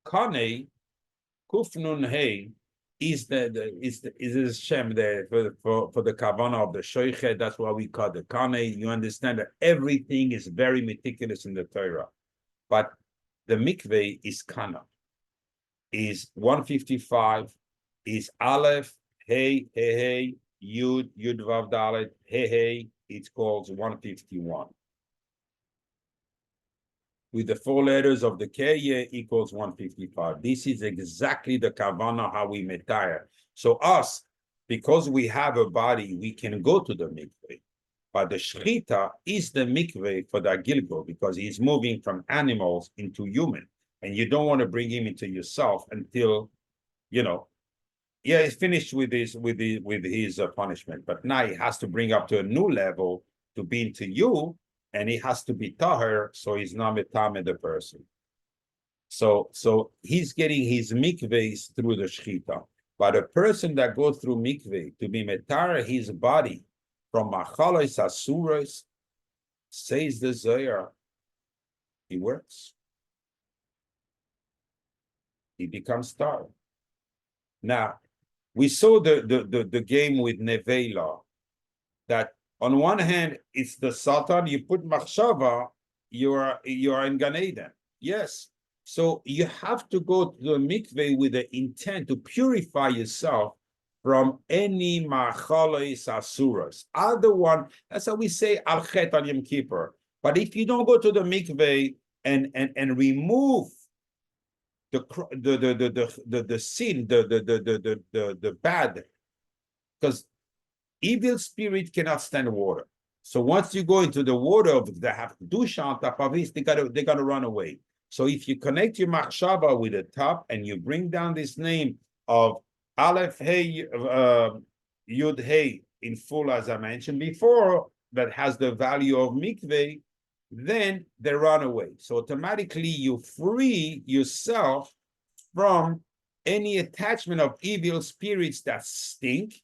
S1: Kane Kufnun Hey is the Shem there for the Kavanah of the Shoichet. That's why we call the Kane. You understand that everything is very meticulous in the Torah. But the mikveh is Kana, is 155, is Aleph, Hey, Hey, Yud, Yud Vav Dalet, Hey, it's called 151. With the 4 letters of the Keye equals 155. This is exactly the Kavanah how we metire. So us, because we have a body, we can go to the mikveh. But the Shechita is the mikveh for the Gilgul because he's moving from animals into human. And you don't want to bring him into yourself until, he's finished with his punishment. But now he has to bring up to a new level to be into you, and he has to be tahir, so he's not metame the person. So he's getting his mikvehs through the Shechita. But a person that goes through mikveh to be metar his body from machalos asuros, says the Zohar, he works. He becomes tar. Now, we saw the game with Nevela, that on one hand, it's the Satan, you put machshava, you are in Gan Eden. Yes. So you have to go to the mikveh with the intent to purify yourself from any machalos asuras. Other one, that's how we say al chet on Yom Kippur. But if you don't go to the mikveh and remove the sin, the bad, because evil spirit cannot stand water. So once you go into the water of the Dusha Tapavis, they gotta run away. So if you connect your machshava with the top and you bring down this name of Aleph Hey Yud Hey in full, as I mentioned before, that has the value of mikveh, then they run away. So automatically you free yourself from any attachment of evil spirits that stink,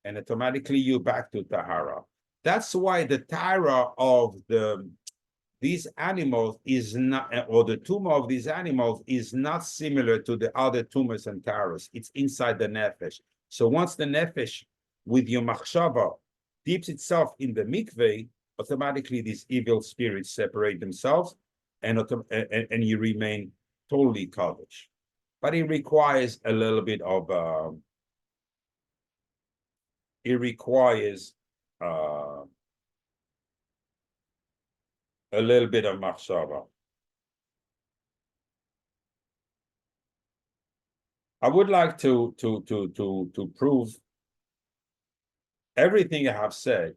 S1: and automatically you're back to Tahara. That's why the Tahara of these animals is not, or the tumor of these animals is not similar to the other tumors and Taharas. It's inside the nefesh. So once the nefesh with your machshava dips itself in the mikveh, automatically these evil spirits separate themselves, and you remain totally kaddish. But it requires a little bit of a little bit of machshava. I would like to prove everything I have said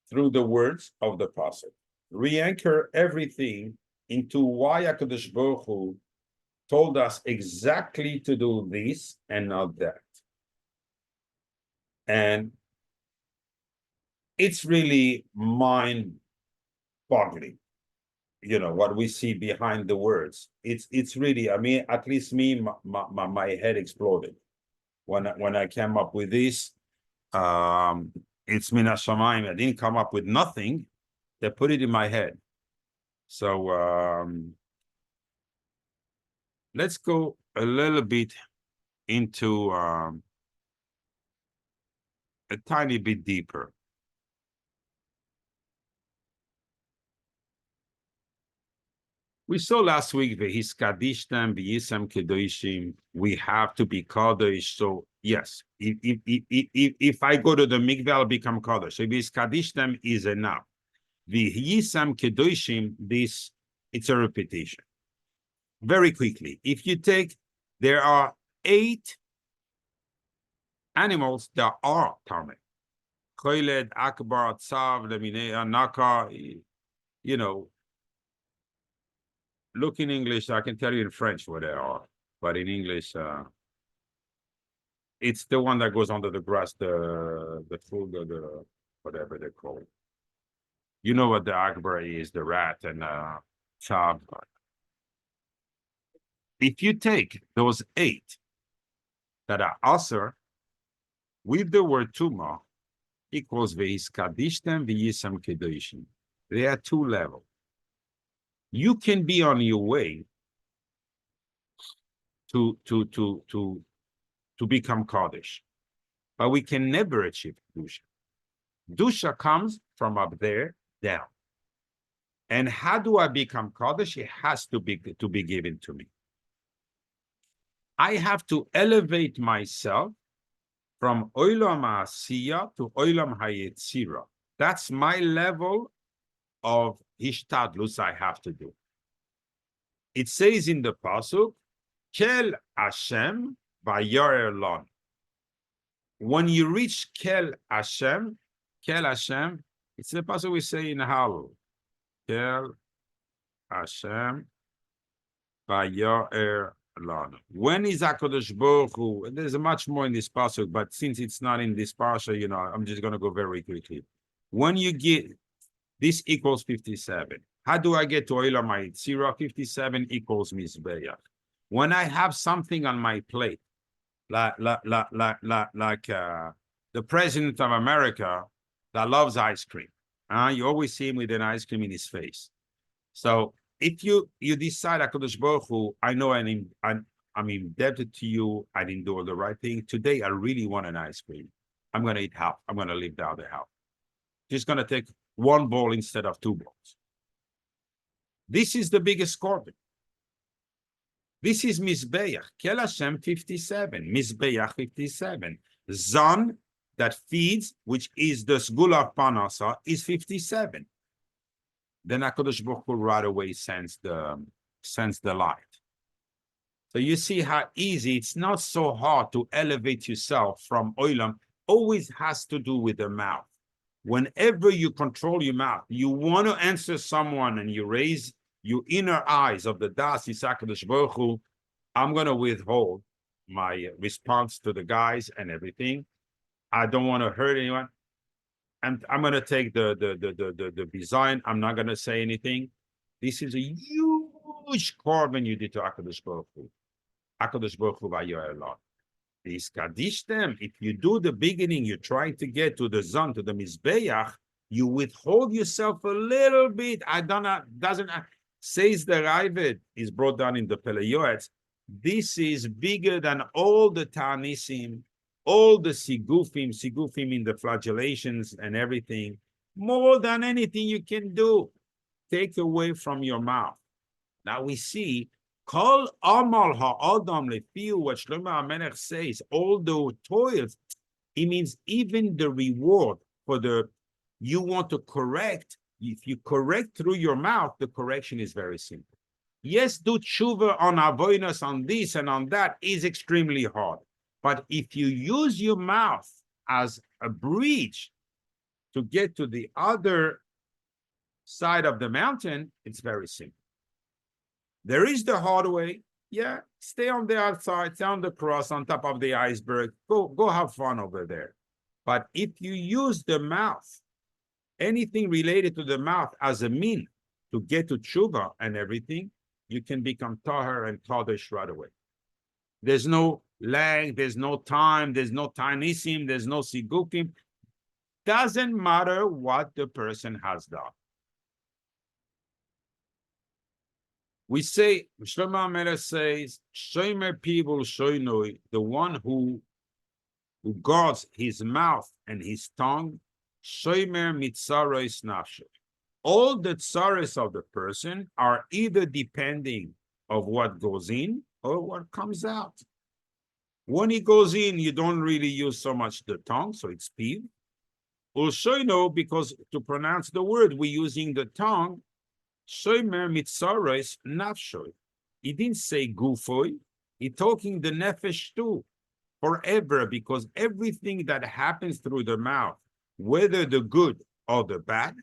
S1: through the words of the Pasuk. Re-anchor everything into why HaKadosh Baruch Hu told us exactly to do this and not that. And it's really mind-boggling, what we see behind the words. It's really, I mean, at least me, my head exploded when I came up with this. It's mina shamayim. I didn't come up with nothing. They put it in my head. So let's go a little bit into a tiny bit deeper. We saw last week v'hiskadishtem v'yisem kedoshim. We have to be kadosh. So yes, if I go to the mikveh, I'll become kadosh. So v'hiskadishtem is enough. V'yisem kedoshim, this it's a repetition. Very quickly, if you take, there are 8 animals that are tameh. Choyled, akbar, tzav, leminei, naka. Look in English, I can tell you in French what they are, but in English, it's the one that goes under the grass, the food, the whatever they call it. You know what the akbar is, the rat and chab. If you take those 8 that are aser with the word tuma, equals v'hiskadishtem v'yisam kedoshim. There are two levels. You can be on your way to become Kaddish, but we can never achieve Dusha. Dusha comes from up there down. And how do I become Kaddish? It has to be given to me. I have to elevate myself from Olam HaAsiya to Olam HaYetzira. That's my level of Hishtadlus I have to do. It says in the Pasuk, Kel Hashem Vayorer Lon. When you reach Kel Hashem, it's the Pasuk we say in Hallel. Kel Hashem Vayorer Lon. When is HaKadosh Baruch Hu? There's much more in this Pasuk, but since it's not in this Parasha, I'm just going to go very quickly. When you get, this equals 57. How do I get to Olam HaYetzira? 57 equals Mizbeach. When I have something on my plate, like the President of America that loves ice cream, you always see him with an ice cream in his face. So if you decide, HaKadosh Baruch Hu, I know I'm indebted to you, I didn't do all the right thing. Today, I really want an ice cream. I'm going to eat half. I'm going to leave the other half. Just going to take one bowl instead of two bowls. This is the biggest korban. This is Mizbeach. Kel Hashem 57. Mizbeach 57. Zon that feeds, which is the Sgula of Parasha, is 57. Then HaKadosh Baruch Hu right away sends the light. So you see how easy, it's not so hard to elevate yourself from Olam. Always has to do with the mouth. Whenever you control your mouth, you want to answer someone and you raise your inner eyes of the Das HaKadosh Baruch Hu, I'm going to withhold my response to the guys and everything. I don't want to hurt anyone. And I'm going to take the design. I'm not going to say anything. This is a huge korban you did to HaKadosh Baruch Hu. HaKadosh Baruch Hu Vayorer Lon. This Kadishtem, if you do the beginning, you're trying to get to the Zon, to the Mizbeach, you withhold yourself a little bit. Says the Ravid, is brought down in the Peleyoetz. This is bigger than all the Ta'anisim, all the Sigufim in the flagellations and everything. More than anything you can do, take away from your mouth. Now we see, Kol Amal Ha'adam Lefiu, what Shlomo HaMelech says, all the toils, it means even the reward for you want to correct. If you correct through your mouth, the correction is very simple. Yes, do tshuva on avoidance, on this and on that is extremely hard. But if you use your mouth as a bridge to get to the other side of the mountain, it's very simple. There is the hard way. Yeah, stay on the outside, stay on the cross, on top of the iceberg. Go have fun over there. But if you use the mouth, anything related to the mouth as a mean to get to tshuva and everything, you can become tahar and kaddish right away. There's no lag, there's no time, there's no tanisim, there's no sigukim. Doesn't matter what the person has done. We say, Shlomo HaMelech says, Shomer Pivul Shoinoi, the one who guards his mouth and his tongue, Shomer Mitzaros Nafsho. All the tzaros of the person are either depending of what goes in or what comes out. When it goes in, you don't really use so much the tongue, so it's piv. Ulshoino, because to pronounce the word, we're using the tongue, Shomer Mitzaros Nafsho. He didn't say gufoi, he's talking the nefesh too, forever, because everything that happens through the mouth, whether the good or the bad,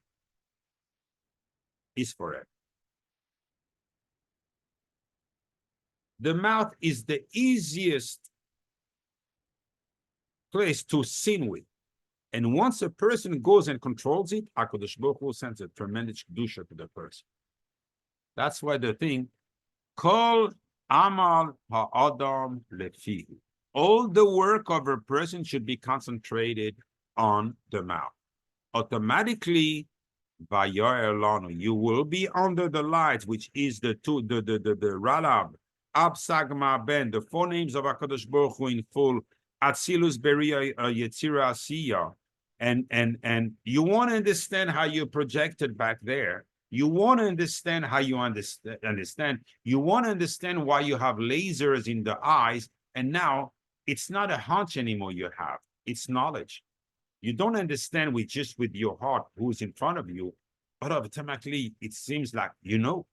S1: is forever. The mouth is the easiest place to sin with. And once a person goes and controls it, HaKadosh Baruch Hu sends a tremendous kedusha to the person. That's why the thing, Kol Amal Ha'adam Lefihi. All the work of a person should be concentrated on the mouth. Automatically, You will be under the lights, which is the Ralab, Absagma Ben, the four names of HaKadosh Baruch Hu in full, Atzilus Beria Yetzira Asiya. And you want to understand how you projected back there. You want to understand how you understand. You want to understand why you have lasers in the eyes. And now it's not a hunch anymore you have. It's knowledge. You don't understand with your heart who's in front of you, but automatically it seems like you know.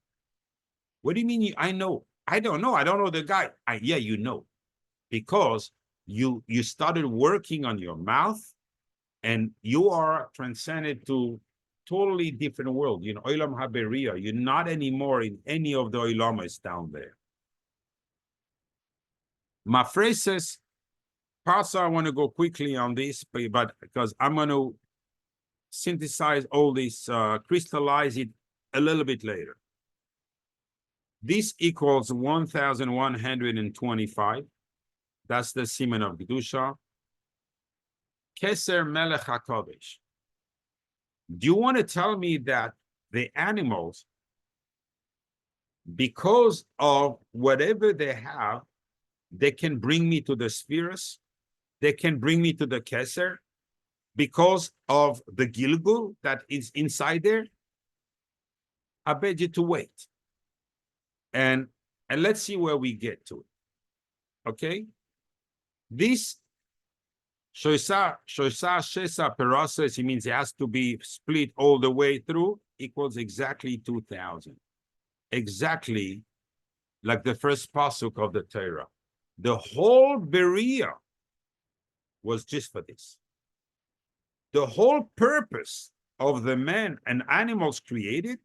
S1: What do you mean? I know. I don't know. I don't know the guy. Yeah, you know, because you started working on your mouth, and you are transcended to totally different world. You know, Olam Haberia. You're not anymore in any of the Olamas down there. My phrases. Parasha, I want to go quickly on this, but because I'm going to synthesize all this, crystallize it a little bit later. This equals 1,125. That's the semen of Kedusha. Keser Melech HaKodesh. Do you want to tell me that the animals, because of whatever they have, they can bring me to the spheres? They can bring me to the Keser because of the Gilgul that is inside there? I beg you to wait. And let's see where we get to it. Okay? This Shoisa Shesa Parasha, it means it has to be split all the way through, equals exactly 2,000. Exactly like the first pasuk of the Torah. The whole Beria was just for this. The whole purpose of the man and animals created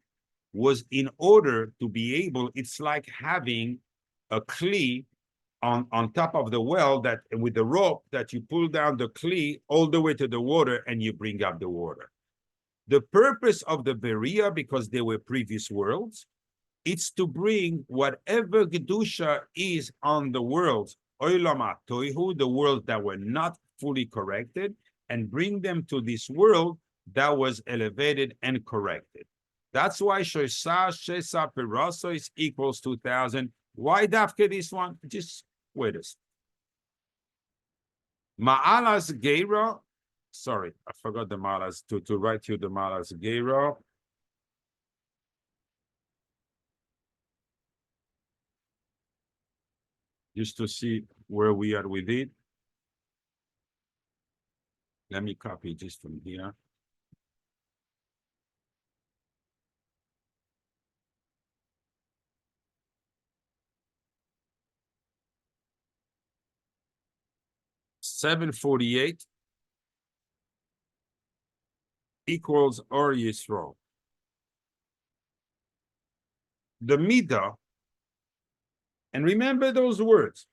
S1: was in order to be able, it's like having a kli on top of the well that with the rope that you pull down the kli all the way to the water and you bring up the water. The purpose of the Beria, because they were previous worlds, it's to bring whatever Gedusha is on the worlds, Oilama Toihu, the worlds that were not fully corrected, and bring them to this world that was elevated and corrected. That's why Shoisa Shesa Piraso is equals 2,000. Why Dafke this one? Just wait a second. Ma'alas Geira, sorry, I forgot the Ma'alas to write you the Ma'alas Geira. Just to see where we are with it. Let me copy just from here. $748 equals Or Yisrael. The Midah, and remember those words.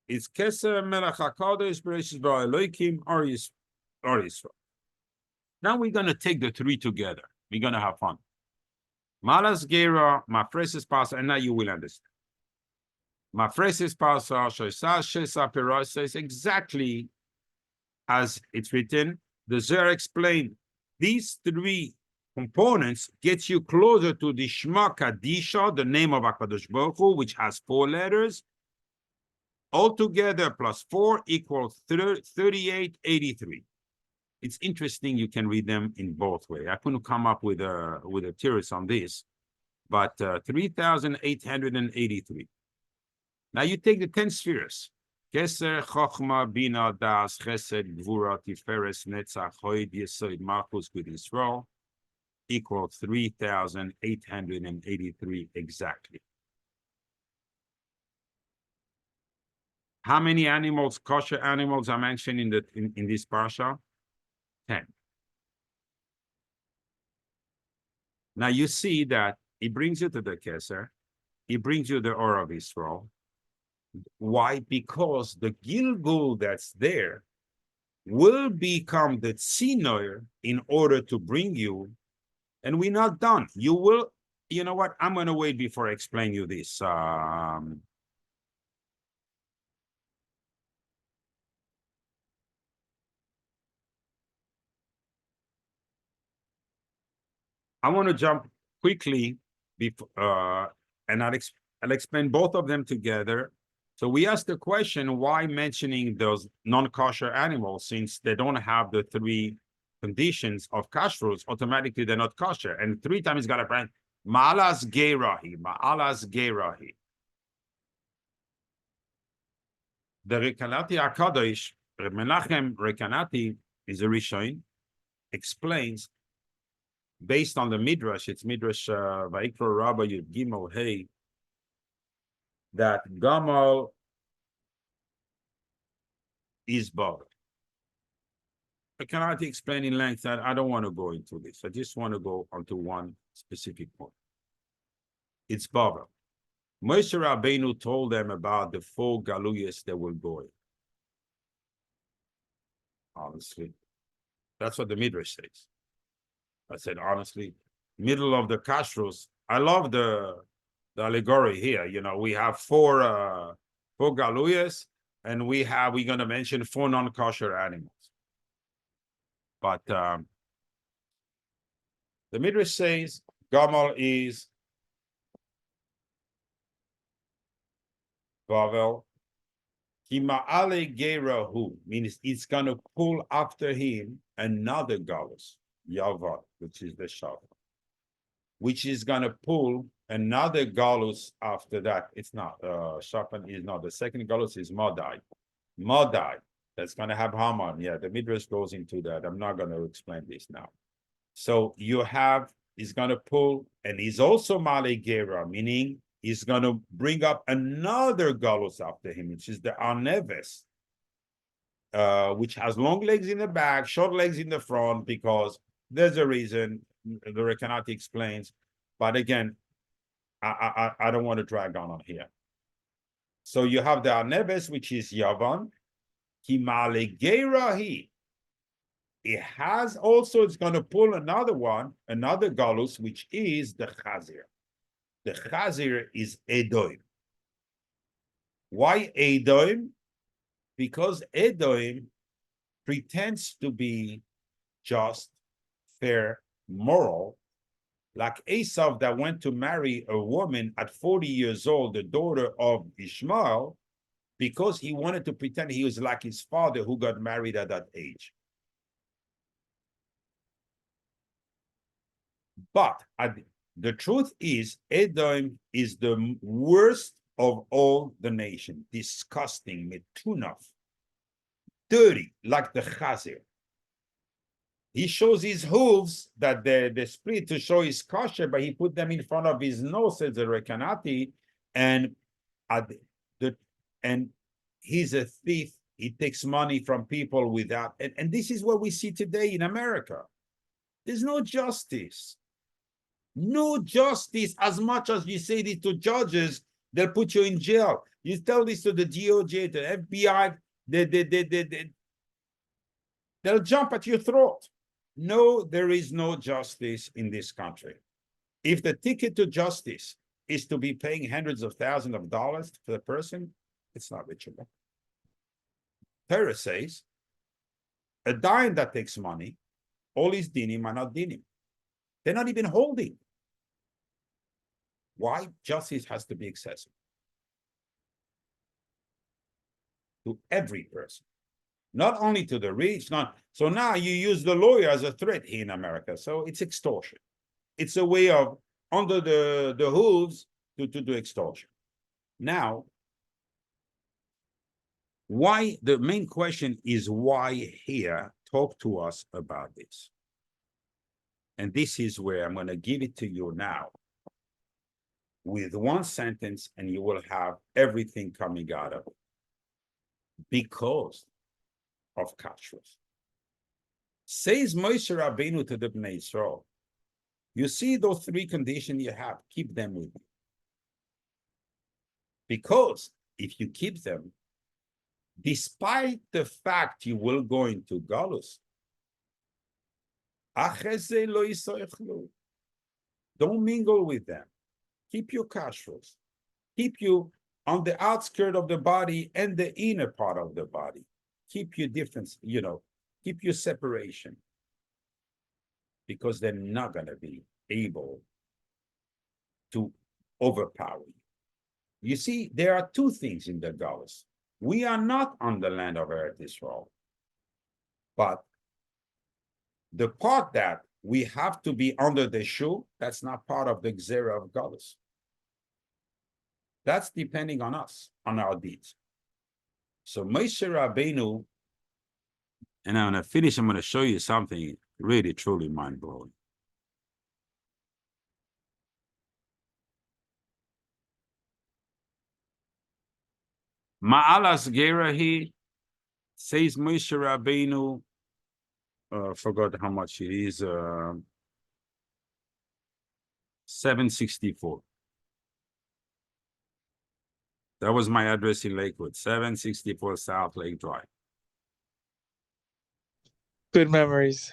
S1: It's Keser Melech HaKadosh Bereshis Bara Elokim Or Yisrael. Now we're going to take the three together. We're going to have fun. Malas Gera, Mafresis Pasha, and now you will understand. Mafresis Pasha, Shoisa Shesa Pirasa is exactly as it's written. The Zohar explained these three components get you closer to the Shema Kadisha, the name of HaKadosh Baruch Hu, which has 4 letters. Altogether plus 4 equals 3883. It's interesting. You can read them in both ways. I couldn't come up with a theory on this, but 3,883. Now you take the 10 spheres. Keser, Chochma, Bina, Das, Chesed, Gvura, Tiferes, Netzach, Hoid, Yesod, Malchus, Good Yisrael, equal 3,883 exactly. How many animals, kosher animals, are mentioned in this Parasha? 10. Now you see that it brings you to the Keser, it brings you the Or of Israel. Why? Because the Gilgul that's there will become the Tzinoir in order to bring you, and we're not done. You will, you know what? I'm going to wait before I explain you this. I want to jump quickly before, and I'll explain both of them together. So we asked the question, why mentioning those non-kosher animals, since they don't have the three conditions of kashrus, automatically they're not kosher. And 3 times got a brand, ma'alas geirahi, ma'alas geirahi. The Rekanati HaKadosh, Reb Menachem Rekanati, is a Rishon, explains, based on the Midrash, it's Midrash Vayikra Rabba Yud Gimel Hey, that Gamal is bothered. I cannot explain in length that I don't want to go into this. I just want to go onto one specific point. It's bothered. Moshe Rabbeinu told them about the 4 galuyas that will go in. Honestly, that's what the Midrash says. I said, honestly, middle of the kashrus. I love the allegory here. You know, we have 4 galuyas, and we're going to mention 4 non-kosher animals. But the Midrash says Gamal is Bavel. Kima'ale Gerahu means it's going to pull after him another galus, Yavar, which is the Shav, which is going to pull another galus after that. It's not, Shapan is not. The second galus is Madai. Madai, that's going to have Haman. Yeah, the Midrash goes into that. I'm not going to explain this now. So you have, he's going to pull, and he's also Male Gera, meaning he's going to bring up another galus after him, which is the Arneves, which has long legs in the back, short legs in the front, because there's a reason, the Rekanati explains. But again, I don't want to drag on here. So you have the Arneves, which is Yavan. Kimale Gerahi. It has also, it's going to pull another one, another galus, which is the Chazir. The Chazir is Edoim. Why Edoim? Because Edoim pretends to be just, fair, moral, like Esau that went to marry a woman at 40 years old, the daughter of Ishmael, because he wanted to pretend he was like his father who got married at that age. But the truth is, Edom is the worst of all the nation. Disgusting, metunaf, dirty, like the Chazir. He shows his hooves that they split to show his kosher, but he put them in front of his nose as a rekanati, and he's a thief. He takes money from people without, and this is what we see today in America. There's no justice. No justice. As much as you say this to judges, they'll put you in jail. You tell this to the DOJ, to the FBI, they'll jump at your throat. No, there is no justice in this country. If the ticket to justice is to be paying hundreds of thousands of dollars for the person, it's not reachable. Torah says, a dime that takes money, all his dinim are not dinim. They're not even holding. Why? Justice has to be accessible to every person, not only to the rich. So now you use the lawyer as a threat here in America. So it's extortion. It's a way of, under the hooves, to do extortion. Now, why? The main question is why here? Talk to us about this. And this is where I'm going to give it to you now with one sentence, and you will have everything coming out of it. Because of kashrus. Says Moshe Rabbeinu to the Bnei Yisrael, you see those 3 conditions you have, keep them with you. Because if you keep them, despite the fact you will go into galus, don't mingle with them. Keep your kashrus. Keep you on the outskirt of the body and the inner part of the body. Keep your difference, keep your separation. Because they're not going to be able to overpower you. You see, there are two things in the Galus. We are not on the land of Eretz Israel, but the part that we have to be under the shoe, that's not part of the Gzera of Galus. That's depending on us, on our deeds. So Moshe Rabbeinu, and I'm going to finish, I'm going to show you something really, truly mind-blowing. Ma'alas Gerahi says Moshe Rabbeinu, forgot how much it is, 764. That was my address in Lakewood, 764 South Lake Drive.
S2: Good memories.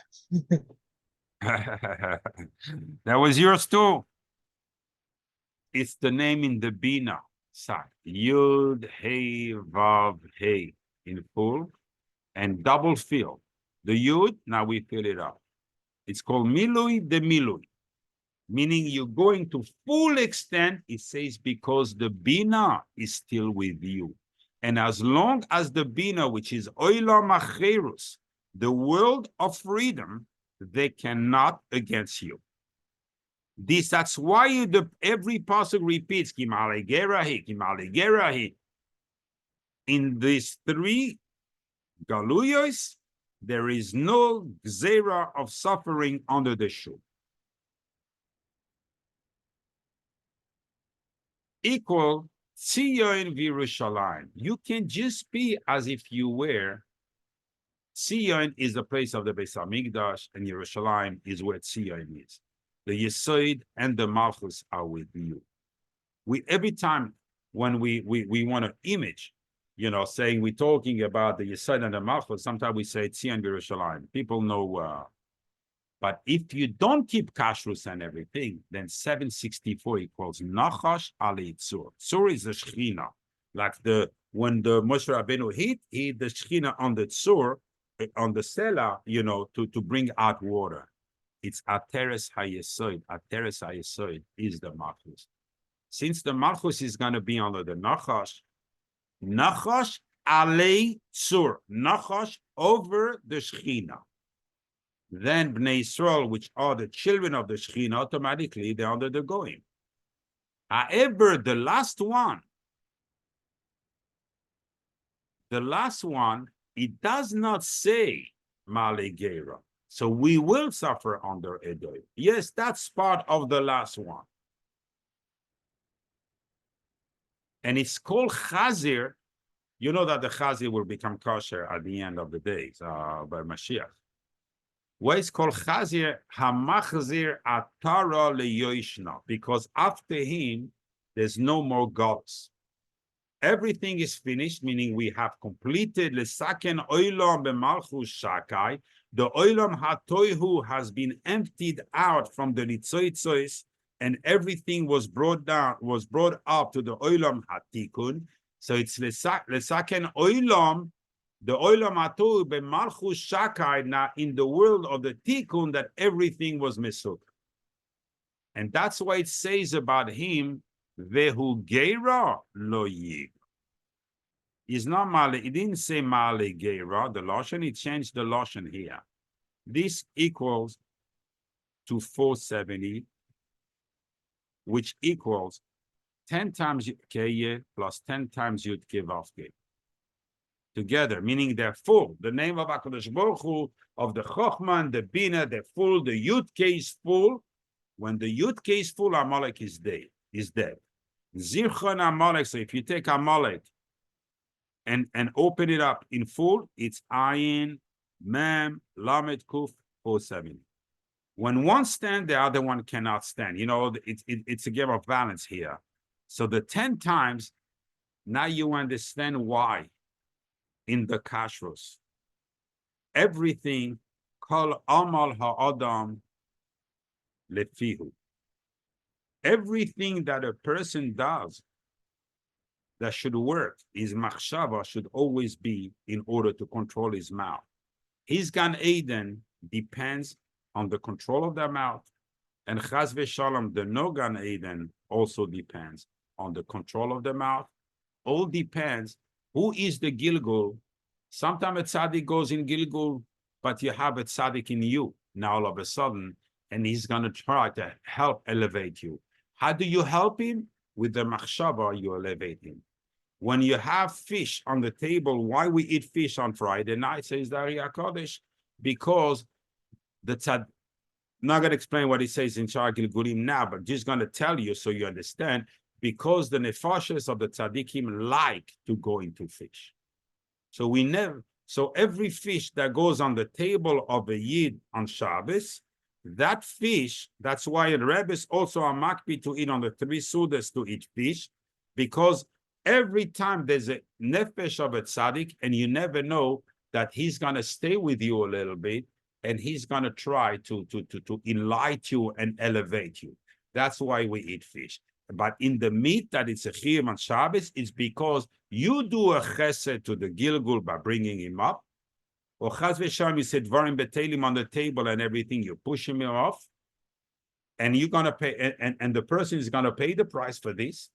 S1: That was yours too. It's the name in the Bina side. Yud, Hey, Vav, Hey in full and double fill. The Yud, now we fill it up. It's called Milui de Milui, meaning you're going to full extent, it says, because the Bina is still with you. And as long as the Bina, which is Olam Acherus, the world of freedom, they cannot against you. That's why every pasuk repeats, Kimale Gerahi, Kimale Gerahi. In these three Galuyos, there is no Gzera of suffering under the shoe. Equal Tzion Virushalayim. You can just be as if you were. Tzion is the place of the Beis Hamikdash, and Yerushalayim is where Tzion is. The Yesod and the Malchus are with you. Every time when we want to image, saying we're talking about the Yesod and the Malchus, sometimes we say Tzion Yerushalayim. People know, but if you don't keep kashrus and everything, then 764 equals Nachash Ali Tzur. Tzur is the Shechina. Like when the Moshe Rabbeinu hit the Shechina on the Tzur, on the cellar, to bring out water. It's Ateres HaYesod. Ateres HaYesod is the Malchus. Since the Malchus is going to be under the Nachash Alei Tzur. Nachash over the Shechina. Then Bnei Yisrael, which are the children of the Shechina, automatically they're under the Goyim. However, the last one, it does not say Male Gera. So we will suffer under Edoy. Yes, that's part of the last one. And it's called Chazir. You know that the Chazir will become kosher at the end of the days by Mashiach. Why it's called Chazir? Hamachzir Atara leYoishna. Because after him, there's no more gods. Everything is finished, meaning we have completed Lesaken Oilam B'Malchus Shakai. The Oilam HaToihu has been emptied out from the Nitzoitzois, and everything was brought up to the Oilam HaTikun. So it's Lesaken Oilam, the Oilam HaToihu B'Malchus Shakai, now in the world of the Tikun, that everything was Mesut. And that's why it says about him, Vehu Geira lo yig. It's not Male, it didn't say Male Geira, the Lashon, it changed the Lashon here. This equals to 470, which equals 10 times Keye plus 10 times Yud Kevavke. Together, meaning they're full. The name of HaKadosh Baruch Hu, of the Chochman, the Bina, they're full, the Yud Ke is full. When the Yud Ke is full, Amalek is dead. Zirchon Amalek, so if you take Amalek and open it up in full, it's Ayin, Mem, Lamed, Kuf, 470. When one stands, the other one cannot stand. It's a game of balance here. So the 10 times, now you understand why in the kashrus, everything Kol Amal Ha'adam Lefihu. Everything that a person does that should work, his machshava should always be in order to control his mouth. His Gan Eden depends on the control of the mouth And chas v'shalom, the no Gan Eden also depends on the control of the mouth. All depends who is the Gilgul. Sometimes a tzaddik goes in Gilgul, but you have a tzaddik in you now all of a sudden, and he's going to try to help elevate you. How do you help him? With the machshava, you elevate him. When you have fish on the table, why we eat fish on Friday night, says the Ari HaKodesh? Because the tzaddik, not going to explain what he says in Shar Gilgulim now, but just going to tell you so you understand, because the nefashos of the tzaddikim like to go into fish. So we never, so every fish that goes on the table of a Yid on Shabbos, that fish, that's why the rabbis also are makpi to eat on the 3 sudas to eat fish, because every time there's a nefesh of a tzaddik, and you never know that he's going to stay with you a little bit, and he's going to try to enlighten you and elevate you. That's why we eat fish. But in the meat that it's a chiyuv on Shabbos, it's because you do a chesed to the Gilgul by bringing him up. Or chas v'shalom, you said dvarim betelim on the table and everything, you push him off, and you're going to pay, and the person is going to pay the price for this.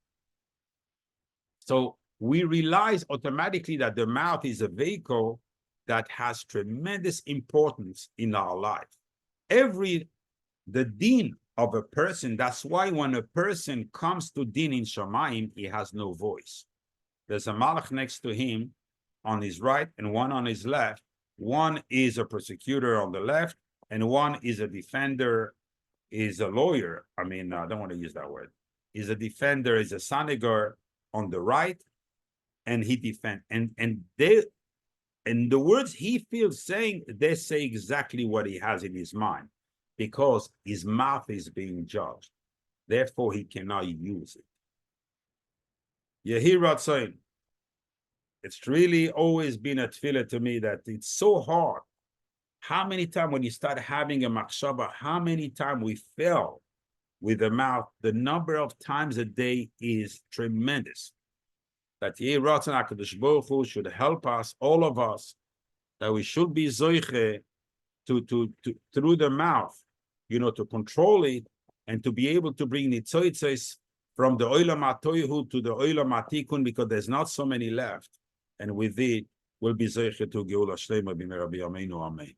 S1: So we realize automatically that the mouth is a vehicle that has tremendous importance in our life. The din of a person, that's why when a person comes to din in Shamayim, he has no voice. There's a malach next to him on his right and one on his left. One is a prosecutor on the left, and one is a defender, is a lawyer. I mean, I don't want to use that word. Is a defender, is a sanegor on the right, and he defends. And the words he feels saying, they say exactly what he has in his mind, because his mouth is being judged. Therefore, he cannot use it. Yehi Ratzain. It's really always been a tefillah to me that it's so hard. How many times when you start having a machshava, how many times we fail with the mouth, the number of times a day is tremendous. That Yehi Ratzon HaKadosh Baruch Hu should help us, all of us, that we should be zoiche to through the mouth, to control it and to be able to bring nitzoitzes from the oilam hatoihu to the oilam hatikun, because there's not so many left. And with it, we'll be zoiche to geula shlema b'mei Rabbi Yameinu. Amen.